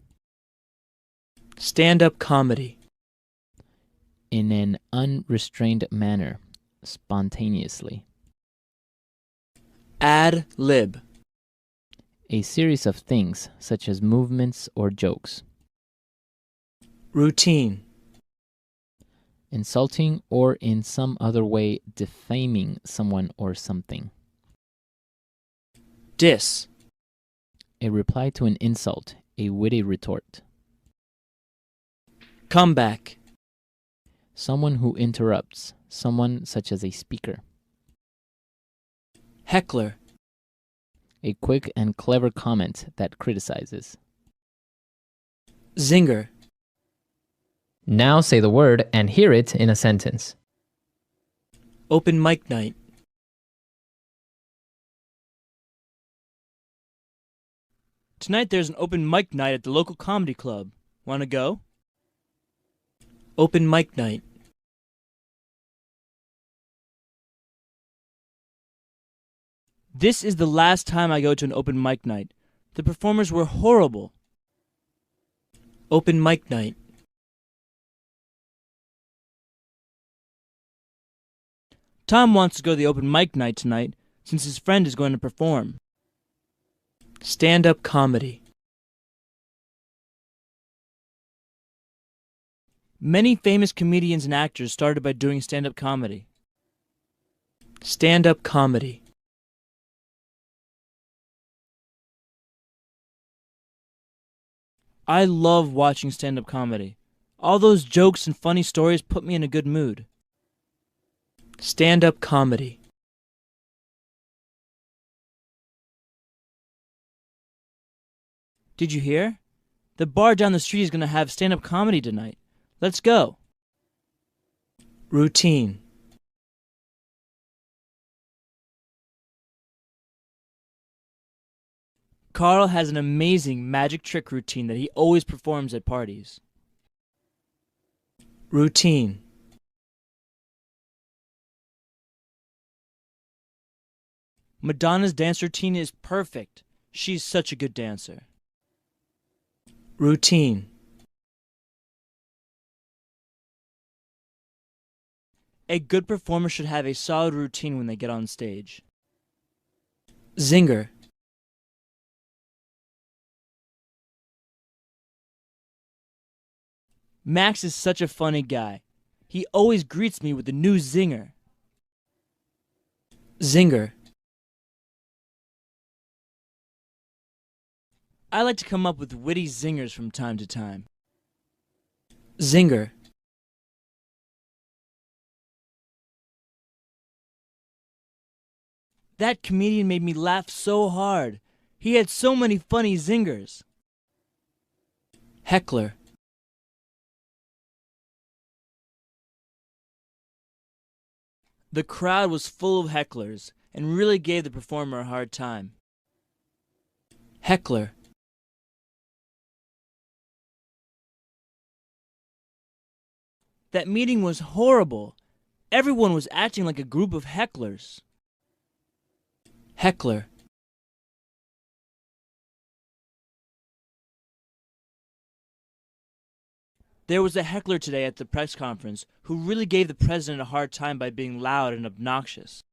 Stand-up comedy. In an unrestrained manner, spontaneously. Ad lib. A series of things such as movements or jokes. Routine. Insulting or in some other way defaming someone or something. Diss. A reply to an insult, a witty retort. Comeback. Someone who interrupts, someone such as a speaker. Heckler. A quick and clever comment that criticizes. Zinger. Now say the word and hear it in a sentence. Open mic night. Tonight there's an open mic night at the local comedy club. Want to go? Open mic night. This is the last time I go to an open mic night. The performers were horrible. Open mic night. Tom wants to go to the open mic night tonight since his friend is going to perform. Stand-up comedy. Many famous comedians and actors started by doing stand-up comedy. Stand-up comedy. I love watching stand-up comedy. All those jokes and funny stories put me in a good mood. Stand-up comedy. Did you hear? The bar down the street is going to have stand-up comedy tonight. Let's go. Routine. Carl has an amazing magic trick routine that he always performs at parties. Routine. Madonna's dance routine is perfect. She's such a good dancer. Routine. A good performer should have a solid routine when they get on stage. Zinger. Max is such a funny guy. He always greets me with a new zinger. Zinger. I like to come up with witty zingers from time to time. Zinger. That comedian made me laugh so hard. He had so many funny zingers. Heckler. The crowd was full of hecklers and really gave the performer a hard time. Heckler. That meeting was horrible. Everyone was acting like a group of hecklers. Heckler. There was a heckler today at the press conference who really gave the president a hard time by being loud and obnoxious.